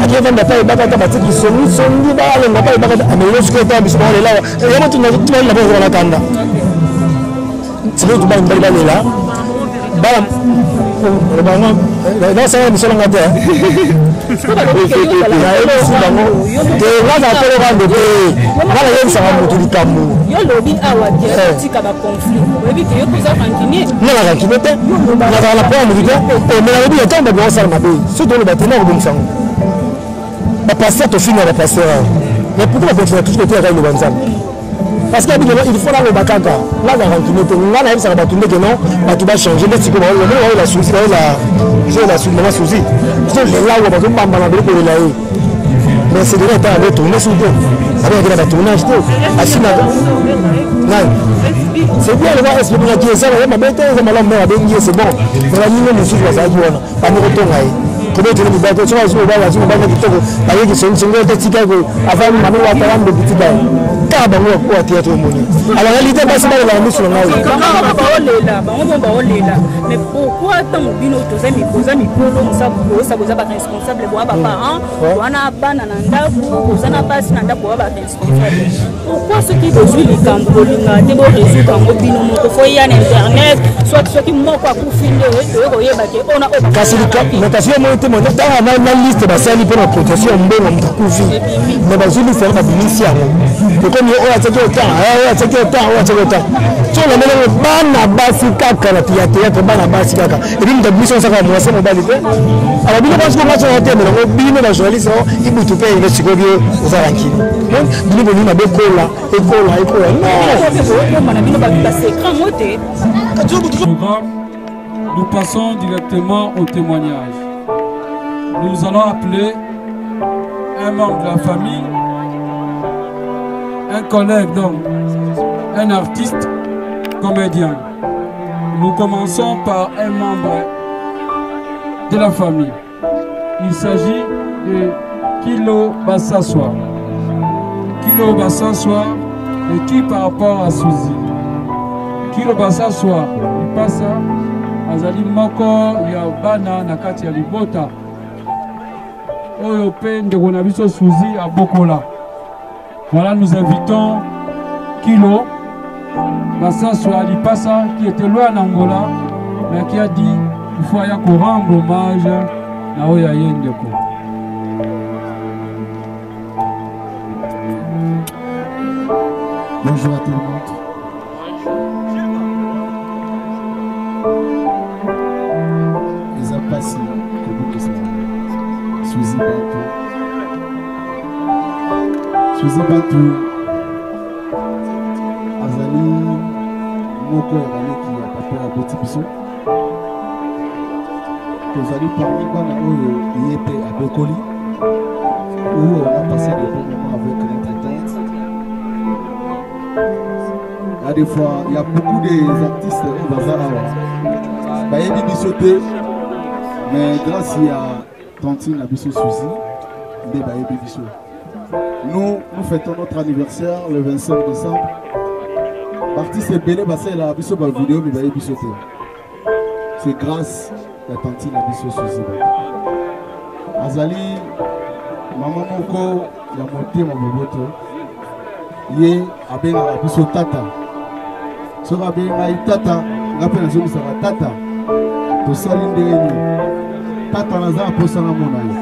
aje vanda pa ibaka ta batiki songi ba ale ngapa ibaka amelo skota biso ba le lawa yamo tu na tu na ba ko na kanda c'est tout bas là bam non ça me sonne ngate yo lobi awa dia tika ba conflit webi ke yo kuza kankini non la kankini te na la point de vue et mais la lobi est tombé dans ça mabe surtout le bâtiment comme ça ba passer to finir la passer mais pourquoi on fait tout ce que tu as dans le banzan parce qu'il faut là le bakaka là la rancune on a ça va tourner que non va tout va changer mais c'est comme la souci la souci c'est là où on va bamba la pour là mais c'est déjà temps de tourner sur deux avec la tournage tout asina c'est bien le va expliquer qui ça va mettre ça malom mais avec c'est bon mais la ligne nous suit ça qui on pas nous retourner comment tu nous battre sur la base sur base de tout avec son de tika avant manu wa taram de petit bain car bango ko théâtre moni alors réalité pas ça la mission là mais pourquoi tant bino toza mi polo ça vous a pas responsable pour ba parents wana bana na ndaku ozana basi na ndaku ba responsable pourquoi ceux qui besoin les cambolinga te bo résoudre ngo bino moko fo ya na internet soit ceux qui moko akufinde to yeba ke ona kasi location mo te mo dans la liste ba sali pour la protection mbongo mtakufi mais bazuli faire ba binisia ko comme yo ataki autant so la mele bana basi kaka la théâtre bana basi kaka et puis mission ça comme moi c'est mobile alors bino parce que moi sur terme le bino ba journaliste il butu pe il est bio aux arankini donc bino bino na bekola nous passons directement au témoignage. Nous allons appeler un membre de la famille, un collègue donc, un artiste, comédien. Nous commençons par un membre de la famille. Il s'agit de Kilo Bassassoa. Kilo Bassassoa et qui par rapport à Suzy. Kilo Bassassoa, il passe azali moko ya bana na kati ya libota. Oyo pe ndeko na biso Suzy à Bokola. Voilà, nous invitons Kilo Bassassoa Lipasa qui était loin en Angola, mais qui a dit il faut y rendre hommage à Oya Yendeko. Bonjour à tout le monde. Les Apassi, Suzy Bantou. Suzy Bantou. Azali Moko Erane qui a pas peur à Botibiso. tozali parmi bana oyo ye mpe abekoli où on a passé des bons moments avec notre tante. Il y a des fois, il y a beaucoup d'artistes au bazar à Bayebi Bissoté, mais grâce à Tantine Abisso Souzi, de Bayebi Bissot. Nous fêtons notre anniversaire le 25 décembre. L'artiste est Bélé Bassé la Abisso par vidéo de Bayebi Bissoté. C'est grâce à Tantine Abisso Souzi. Azali, maman moko ya motema moboto ye abenga biso tata soki abenga tata nga mpe nazomisaka tata tosali ndenge nini tata naza na mposa na mona ye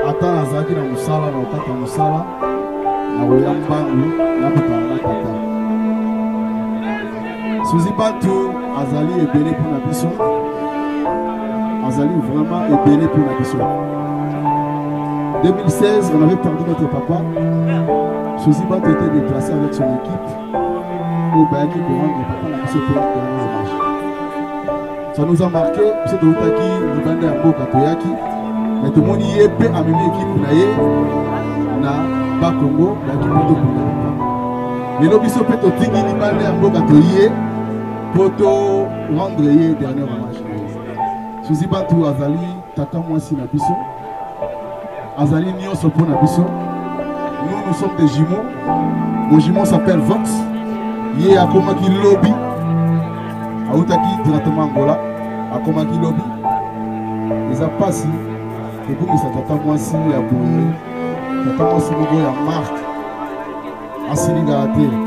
ata nazalaki na mosala na okata mosala na koya mbangu napekaka na tata Suzi Bantu azali ebele mpona biso azali vraiment ebele mpona biso. 2016, on avait perdu notre papa. Suzi Bantu était déplacé avec son équipe au Bayaki pour rendre papa la mission pour dernier hommage. Ça nous a marqué, c'est de l'Utaki, Libanda Yambo Katoyaki, mais tout le monde y est peu à même équipe na Bas Congo, l'équipe de Bunda. Les lobbies sont peut-être au Tigi Libanda Yambo Katoyé pour rendre le dernier hommage. Suzi Bantu Azali, Tata Mwasi Nabiso. Azali Nyonso pour Nabiso. Nous sommes des jumeaux. Mon jumeau s'appelle Vox. Il est à Komaki Lobby. À Outaki, directement Angola. À Komaki Lobby. Les a passé. Et comme ça, Tata Mwasi a bouillé. Tata Mwasi Mogo a marque. À Sénégalais.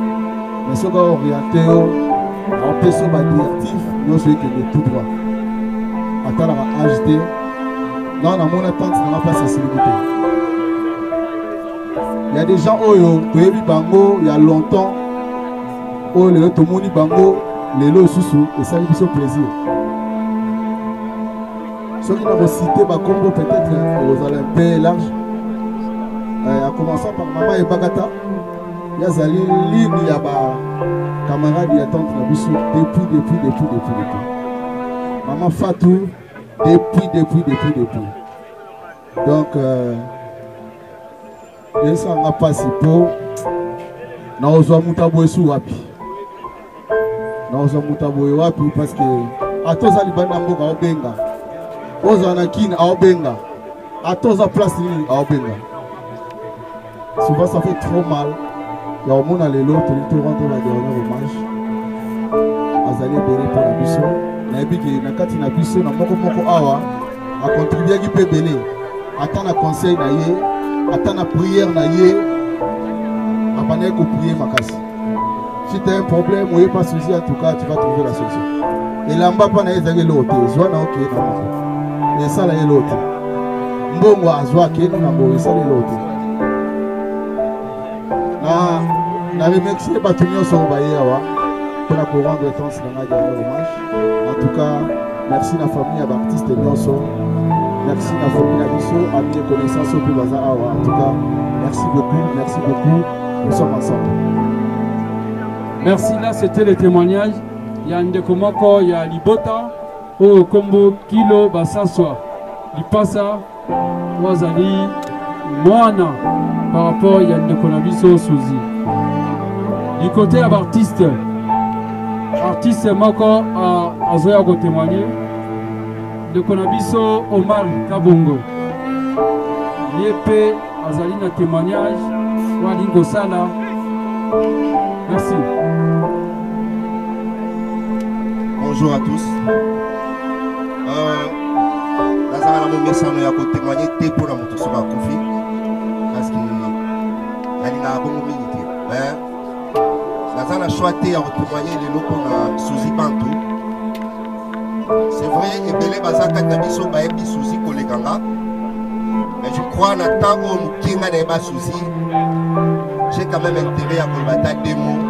Mais ce qui est orienté, on peut se battre directif. Nous sommes de tout droit. Attends la HD. Non, dans mon attente, ça n'a pas sa célébrité. Il y a des gens, il y a longtemps, tout le monde bango, les lots sous et ça lui fait plaisir. Ceux qui n'ont pas cité Bakongo, peut-être aux Olympiques large, en commençant par Maman et Bagata, il y a Zali, il y a des camarades qui attendent la biche depuis. Maman Fatou. Depuis. Donc, ça n'a pas si peu. Nous avons mutabo sous wapi. Nous avons mutabo wapi parce que à tous les bandes d'amboka au benga, aux anakin au benga, à tous les places au benga. Souvent ça fait trop mal. Il y a au monde à l'élo, tu rentres la dernière hommage. Azali béni pour la mission. Naibiki nakati na biso na moko awa a contribuer ki pebele ata na conseil na ye ata na prière na ye apane ko prier makasi. Si tu as un problème ou pas souci, en tout cas tu vas trouver la solution. Et là mbapa na ezaki lote zwa na ok na et ça la lote mbongo azwa ke na mbongo ça la lote na remercier batunyo so baye awa pour la rendre temps dans la dernière hommage. En tout cas, merci à la famille à Baptiste Nyonso. Merci à la famille à Bissot, amis et connaissances au Bazar. En tout cas, merci beaucoup. Nous sommes ensemble. Merci, là c'était le témoignage. Il y a Ndekomoko, il y a Libota, au Kombo, Kilo, Bassaswa, Lipasa, Wazali, Moana, par rapport à Ndekonabiso Souzi. Du côté à Baptiste, artiste Moko a Zoya ko témoigner de Konabiso Omar Kabongo. Yepé Azali na témoignage Walingo Sala. Merci. Bonjour à tous. Nazara na message ya ko témoigner té pour la moto sur Kofi parce que alina bongo minute. Nazana choisi à témoigner les locaux na Suzi Bantu. C'est vrai, et Belé Bazaka Tabiso Baebi Suzi Koleganga. Mais je crois na temps où nous kinga na Suzi, j'ai quand même intérêt à combattre des mots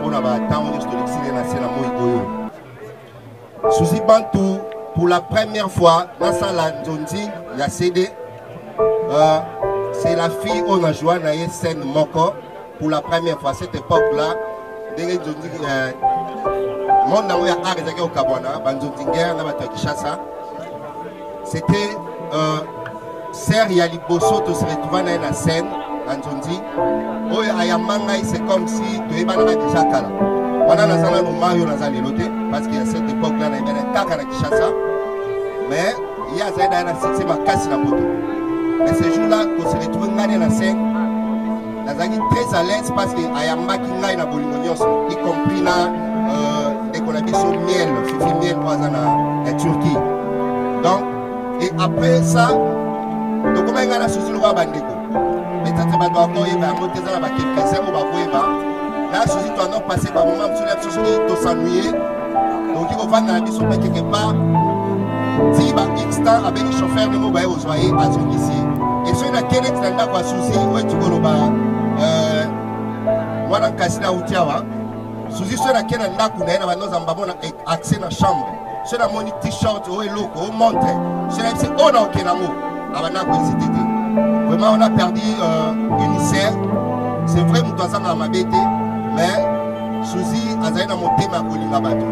pour la bataille de l'exil national à Moïgoyo. Suzi Bantu, pour la première fois, dans la Nzondi, il y a CD. C'est la fille où on a joué dans une scène Moko. Pour la première fois, à cette époque-là, mon nom est Arizaki au Kabwana, Banzondinger, Nabato Kishasa. c'était Serre Yaliboso, tu se retrouves dans la scène, Antondi. Oh, Ayamanga, c'est comme si tu es déjà calme. On a nos Mario Nazalelote, parce qu'à cette époque-là, il y avait un caca à Kishasa. Mais il y a ma casse la moto. Mais ce jour-là, qu'on se retrouve dans la scène, nous sommes très à l'aise parce qu'il y a un maquina et y compris là, dès qu'on a mis son miel, Fifi miel, en Turquie. Donc, et après ça, donc comment il y a la souci de roi Bandeko. Mais tu as dit que tu as monté dans la quelques heures, là, la souci doit pas passer par moment, sur la souci de s'ennuyer. Donc, il faut faire dans la mission quelque part. Si X temps avec les chauffeurs de mobile aux soyez à son ici. Et si on a quel est le souci, où tu peux moi, dans le cas de Outiawa, souci sur laquelle on a accès à la chambre. Sur la monnaie t-shirt, au logo, au montre. Sur la c'est on a aucun amour. Vraiment, on a perdu Unicef. C'est vrai, nous devons avoir ma bête. Mais, souci, on a monté ma colline bateau.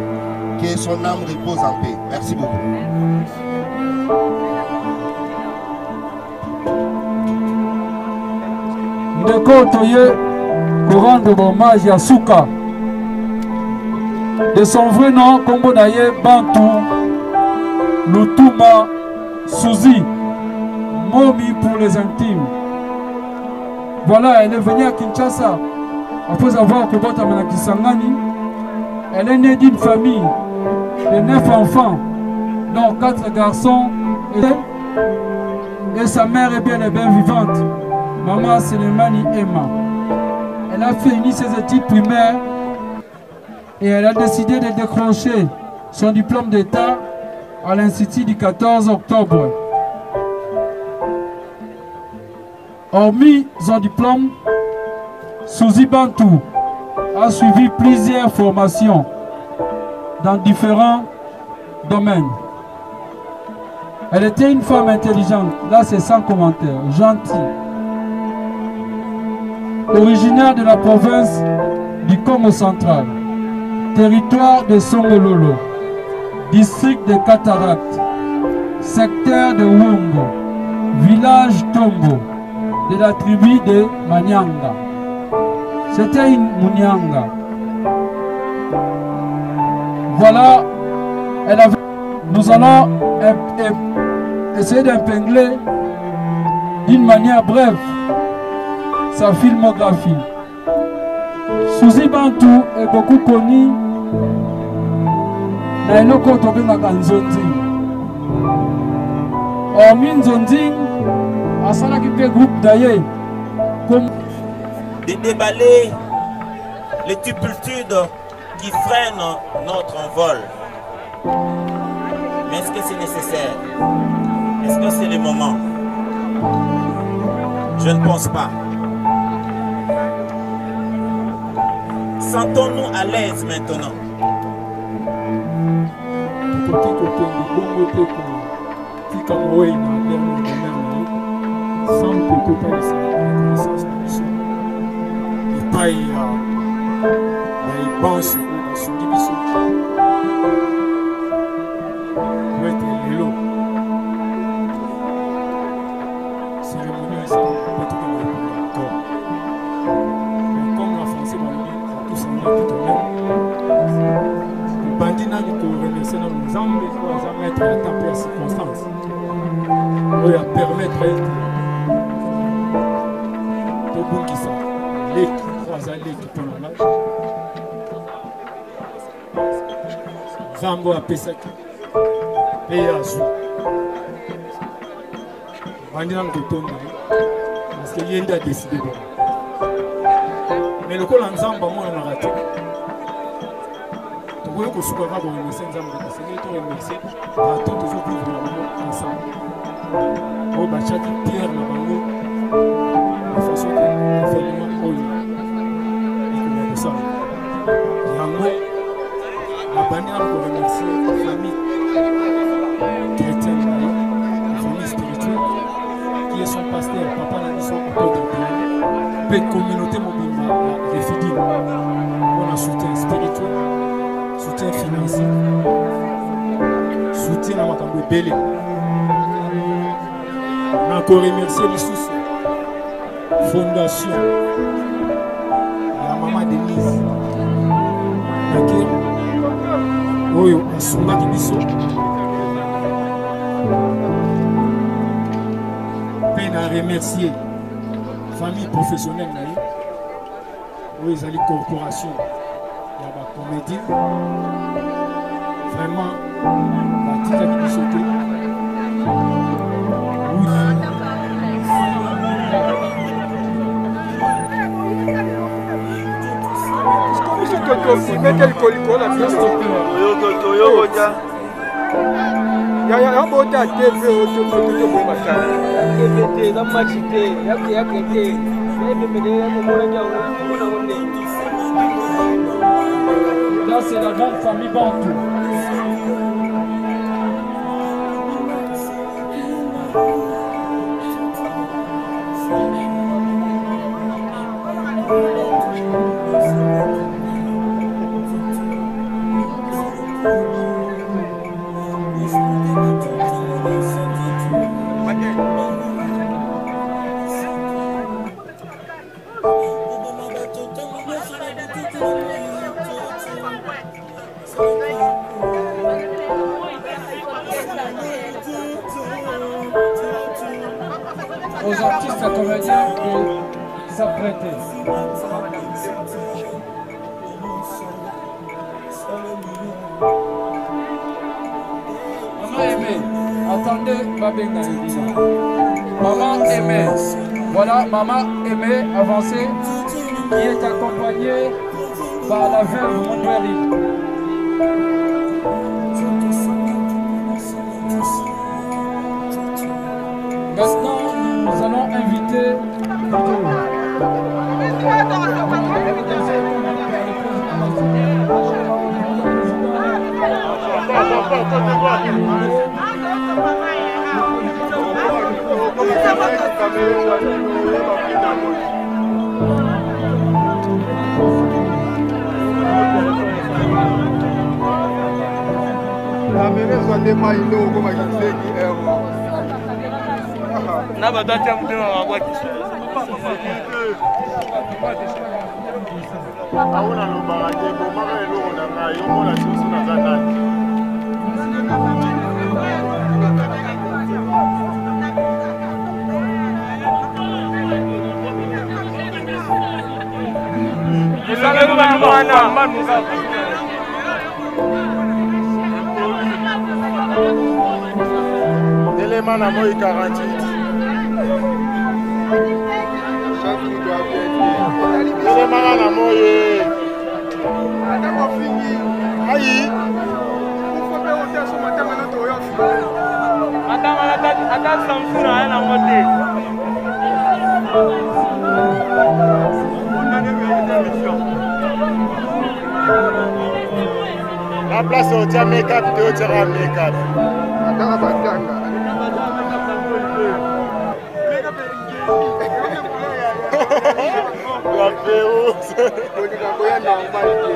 Que son âme repose en paix. Merci beaucoup. Ndeko Toye pour rendre hommage à Souka. De son vrai nom, Kombo Naye Bantu Lutuma Souzi, Momi pour les intimes. Voilà, elle est venue à Kinshasa après avoir combattu à Kisangani. Elle est née d'une famille de 9 enfants, dont 4 garçons et sa mère est bien vivante. Maman Selemani Emma. Elle a fini ses études primaires et elle a décidé de décrocher son diplôme d'État à l'Institut du 14 octobre. Hormis son diplôme, Souzi Bantu a suivi plusieurs formations dans différents domaines. Elle était une femme intelligente, là c'est sans commentaire, gentille. Originaire de la province du Congo central, territoire de Songololo, district de Cataracte, secteur de Wungo, village Tombo, de la tribu de Manyanga. C'était une Munyanga. Voilà, nous allons essayer d'épingler d'une manière brève sa filmographie. Souzi Bantu est beaucoup connu dans le côté de Nzonzing. Hormis Nzonzing, à Salaki groupe d'ailleurs, comme de déballer les tupultudes qui freinent notre envol. Mais est-ce que c'est nécessaire? Est-ce que c'est le moment? Je ne pense pas. Sentons-nous à l'aise maintenant. Zambo a Pesaki et Azou. Bandina Ngotonda parce que Yenda a décidé. Mais le col en Zamba, moi, on a raté. Tu vois que je suis capable de remercier Zamba, parce que je remercie à tous les autres ensemble. Au Bachati, Pierre, la façon que le gouvernement et comment de ça. La bannière pour remercier la famille chrétienne, la famille spirituelle, qui est son pasteur, papa l'a dit son apôtre de la communauté mobile, la réfidine. On a soutien spirituel, soutien financier, soutien à Makambo Bélé. remercier les sous fondation la maman Denise Nakir oyo asungaki biso mpe na remercier famille professionnelle na ye oyo ezali corporation ya bacomédien vraiment batikaki biso te Là, c'est la grande famille Bantou. Aux artistes et comédiens de s'apprêter. Maman aimée, attendez Babenga. Maman aimée, voilà maman aimée avancée qui est accompagnée par la veuve Mondoueri. Maintenant, nous allons inviter na badati ya mutema wabwaki auna lobaka te bomaka eloko na ngai omona soso naza nani ezalaki bamwana telema na moi 48 telemaka na moi ayi ata samsuna aye nango te la place otia make-up te otiaka make-up ataka batanga la féroce ya normal te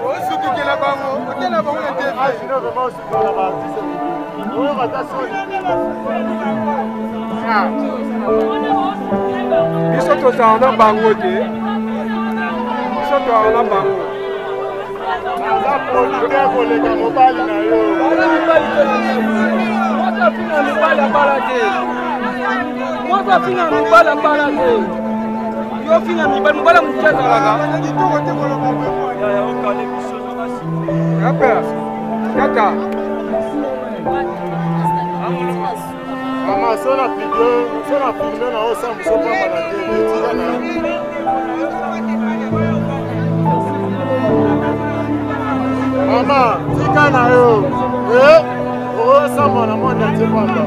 osukukela bango otela bango na tv sino vraiment osukukela baartiste oyo batasoni biso tozala na bango te biso tozala na bango aza producteur koleka mobali na yo mwatafina mobali abala te mwatafina mobali abala te yo fina mibali mobali moke azalaka kaka mama so na filme na osambuso pamba na te etika na mama tika na yo okosamba na mwanda te pamba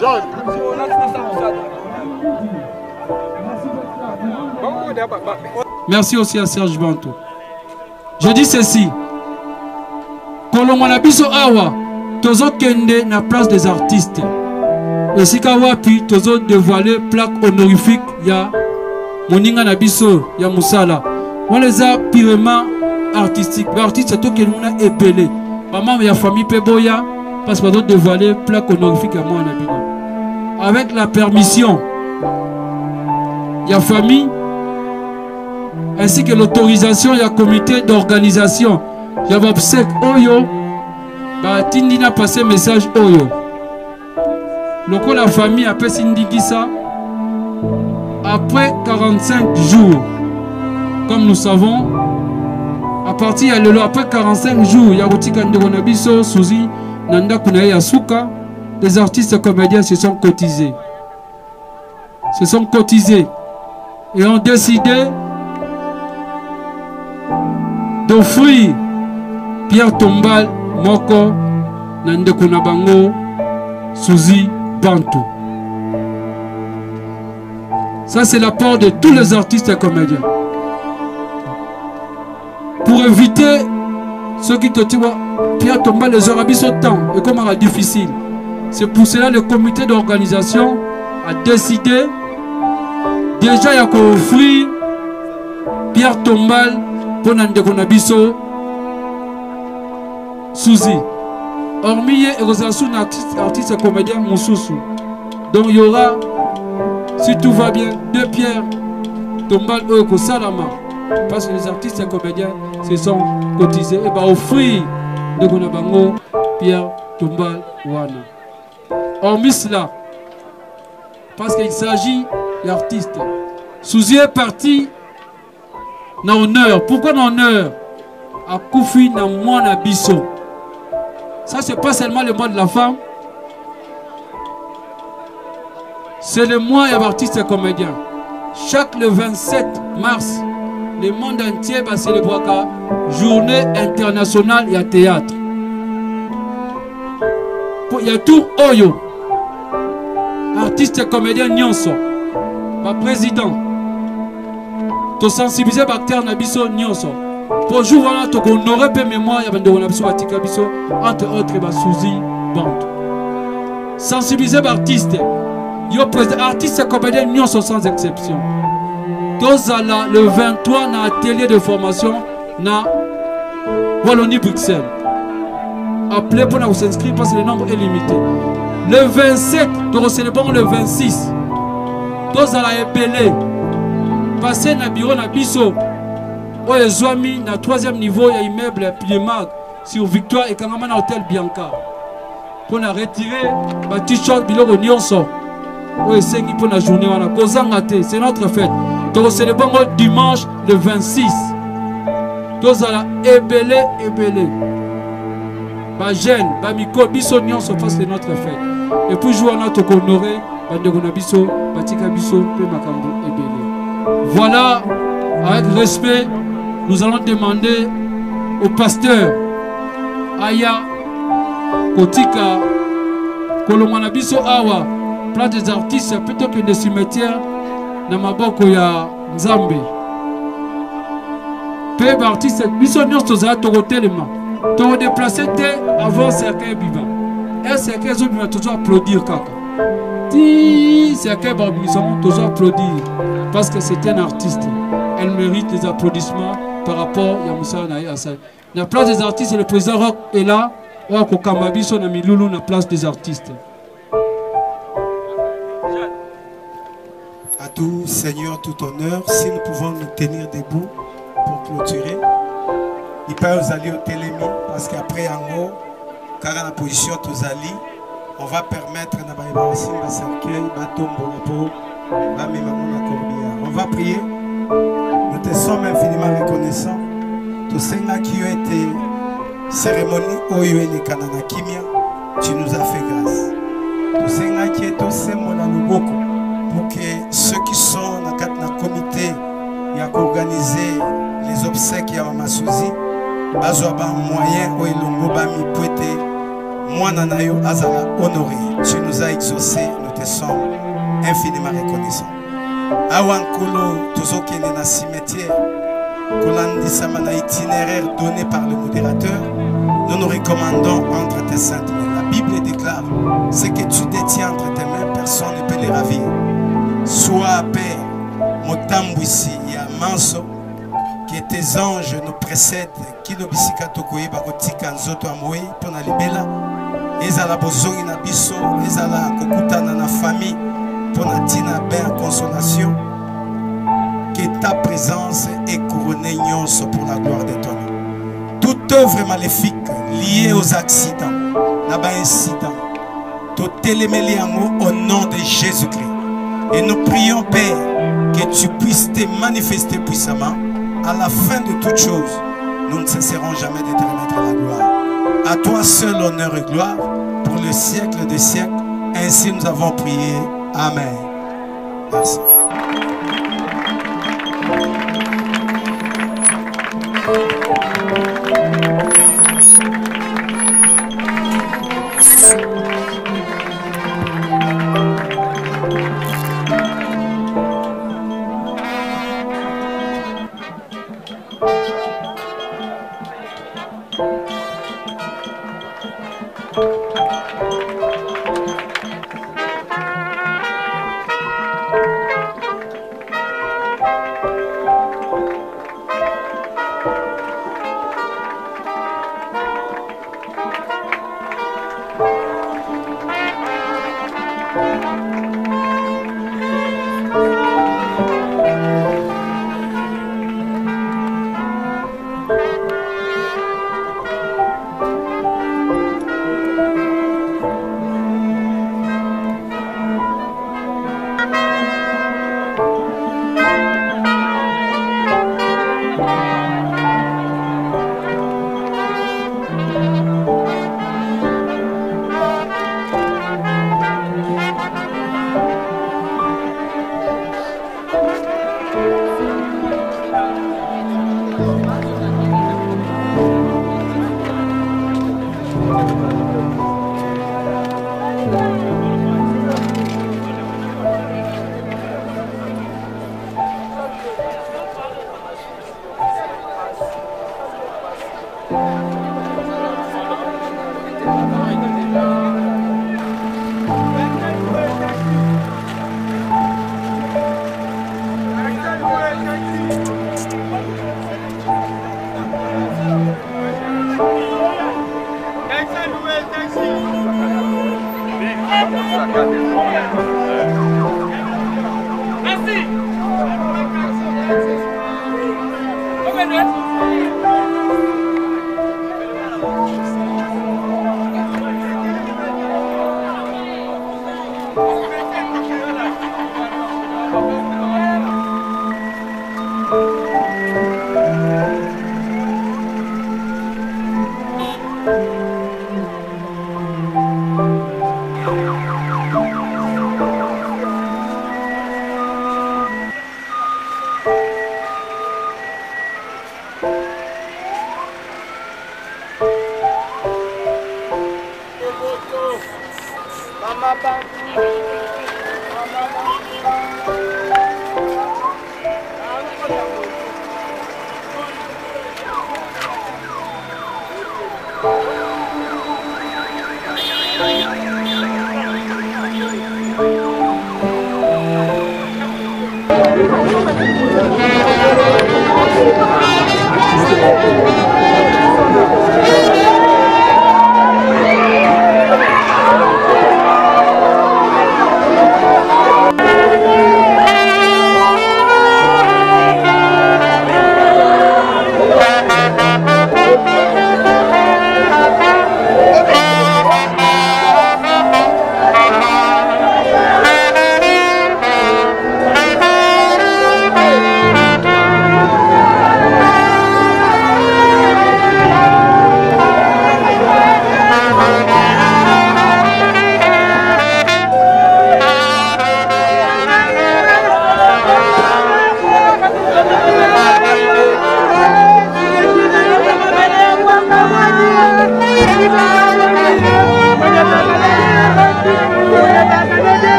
John Merci aussi à Serge Banto. Je dis ceci. Kolongo na biso awa, tozo kende na place des artistes. Et si kawapi, tozo dévoiler plaque honorifique ya moninga na biso ya musala. On les a purement artistiques. L'artiste tout que nous a épelé. Maman ya famille Peboya parce que nous dévoiler plaque honorifique à moi na bino. Avec la permission ya famille ainsi que l'autorisation ya comité d'organisation. J'avais obsèque Oyo, bah Tindina passé message Oyo. Lorsque la famille a fait ça, après 45 jours, comme nous savons, à partir de après 45 jours, il y a Ronabiso, Suzy, Nanda Kunae Asuka, les artistes et comédiens se sont cotisés. Et ont décidé d'offrir Pierre Tombal Moko Nandekuna Bango Suzy Bantu. Ça c'est l'apport de tous les artistes et comédiens. Pour éviter ceux qui te disent Pierre Tombal les aura mis au temps et comme c'est difficile. C'est pour cela que le comité d'organisation a décidé déjà il y a offrir Pierre Tombal pour Nandekuna Biso Suzy. Hormis les artistes et comédiens Moussoussou. Donc il y aura, si tout va bien, 2 Pierre Tombal Eko Salama. Parce que les artistes et comédiens se sont cotisés et va offrir de Gonabango Pierre Tombal Wana. Hormis cela, parce qu'il s'agit d'artistes. Suzy est parti dans l'honneur. Pourquoi dans l'honneur? À Koufi na Mwana Biso. Ça, c'est pas seulement le mois de la femme. C'est le mois des artistes et comédiens. Chaque le 27 mars, le monde entier va célébrer la journée internationale et théâtre. Il y a tout Oyo. Artistes et comédiens Nyonso. Pas président. Tu sensibiliser les acteurs Nabiso Nyonso. Pour jouer voilà, tu honorer peu mémoire, il y a des gens entre autres Suzy Bantu. Sensibiliser les artistes. Les artistes et comédiens n'y sont sans exception. Tous le 23 dans l'atelier de formation na Wallonie-Bruxelles. Appelez pour vous inscrire parce que le nombre est limité. Le 27, nous célébrons le 26. Tous à la épelé. Passez dans le bureau na Bisso. Où les amis, dans le 3e niveau, il y a un immeuble Piedmag sur Victoire et Kangaman Hôtel Bianca. Pour nous retirer, ma t-shirt, Biloko Nyonso. Où est-ce pour la journée, c'est notre fête. Donc c'est le bon dimanche le 26. Tous à la ébélé. Ma jeune, ma miko, Bisso Nyonso, c'est notre fête. Et puis jouer à notre honoré, Bandegona Bisso, Batika Bisso, Makambo, ébélé. Voilà, avec respect. Nous allons demander au pasteur Aya Kotika Kolomanabiso Awa, place des artistes plutôt que des cimetières dans Maboko ya Nzambe. Peu d'artistes, Biso Nyonso Tozala Torotelema. Toro déplacé avant cercueil Biba. Et cercueil Zobima toujours applaudir Kaka. Si cercueil Babimison toujours applaudir. Parce que c'est un artiste. Elle mérite des applaudissements. Par rapport à Moussa Naï Assay. La place des artistes, le président Rock est là. Ou Kamabiso na Miloulou, la place des artistes. À tout Seigneur, tout honneur, si nous pouvons nous tenir debout pour clôturer. Il peut aux alliés au Télémi, parce qu'après en haut, car à la position tous alliés, on va permettre à aussi un cercueil, on va prier. Nous te sommes infiniment reconnaissants. Tous ceux qui ont été cérémonie Oyo et Kanana Kimia, tu nous as fait grâce. Tous ceux qui ont été Monanuboko, pour que ceux qui sont dans le comité qui a organisé les obsèques à Mama Suzy, Bazoaba moyen où ils l'ont mi poété, moi Nanayo Azala honoré. Tu nous as exaucés, nous te sommes infiniment reconnaissants. Awankolo, Tozokene na cimetière, Kolandisama na itinéraire donné par le modérateur, nous nous recommandons entre tes saintes mains. La Bible déclare, ce que tu détiens entre tes mains, personne ne peut les ravir. Sois Père, Motambwisi, Yamanso, que tes anges nous précèdent, qui nous bisika tokoye bakotika nzoto amoye, pona libela, ezala bozongi na biso, ezala kokutana na famille, pona tina ben consolation, que ta présence est couronnée nyonso pour la gloire de ton nom. Toute œuvre maléfique liée aux accidents, n'a-ba incident, tout télémélé au nom de Jésus-Christ. Et nous prions, Père, que tu puisses te manifester puissamment. À la fin de toutes choses, nous ne cesserons jamais de te remettre la gloire. À toi seul honneur et gloire pour le siècle des siècles. Ainsi nous avons prié. Amen. Merci.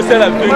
C'est la vie,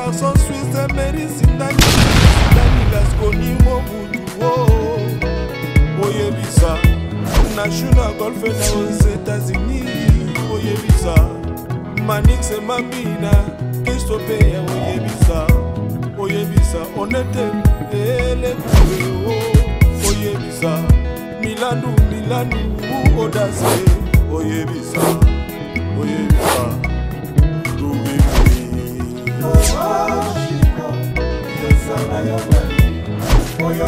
garçon suisse Mary Sindani Laskoni Mobudu Oyebisa Nashuna golf aux États-Unis Oyebisa Manix et Mamina Christophe Oyebisa Honnête et les Oyebisa Milano Audace Oyebisa Oyo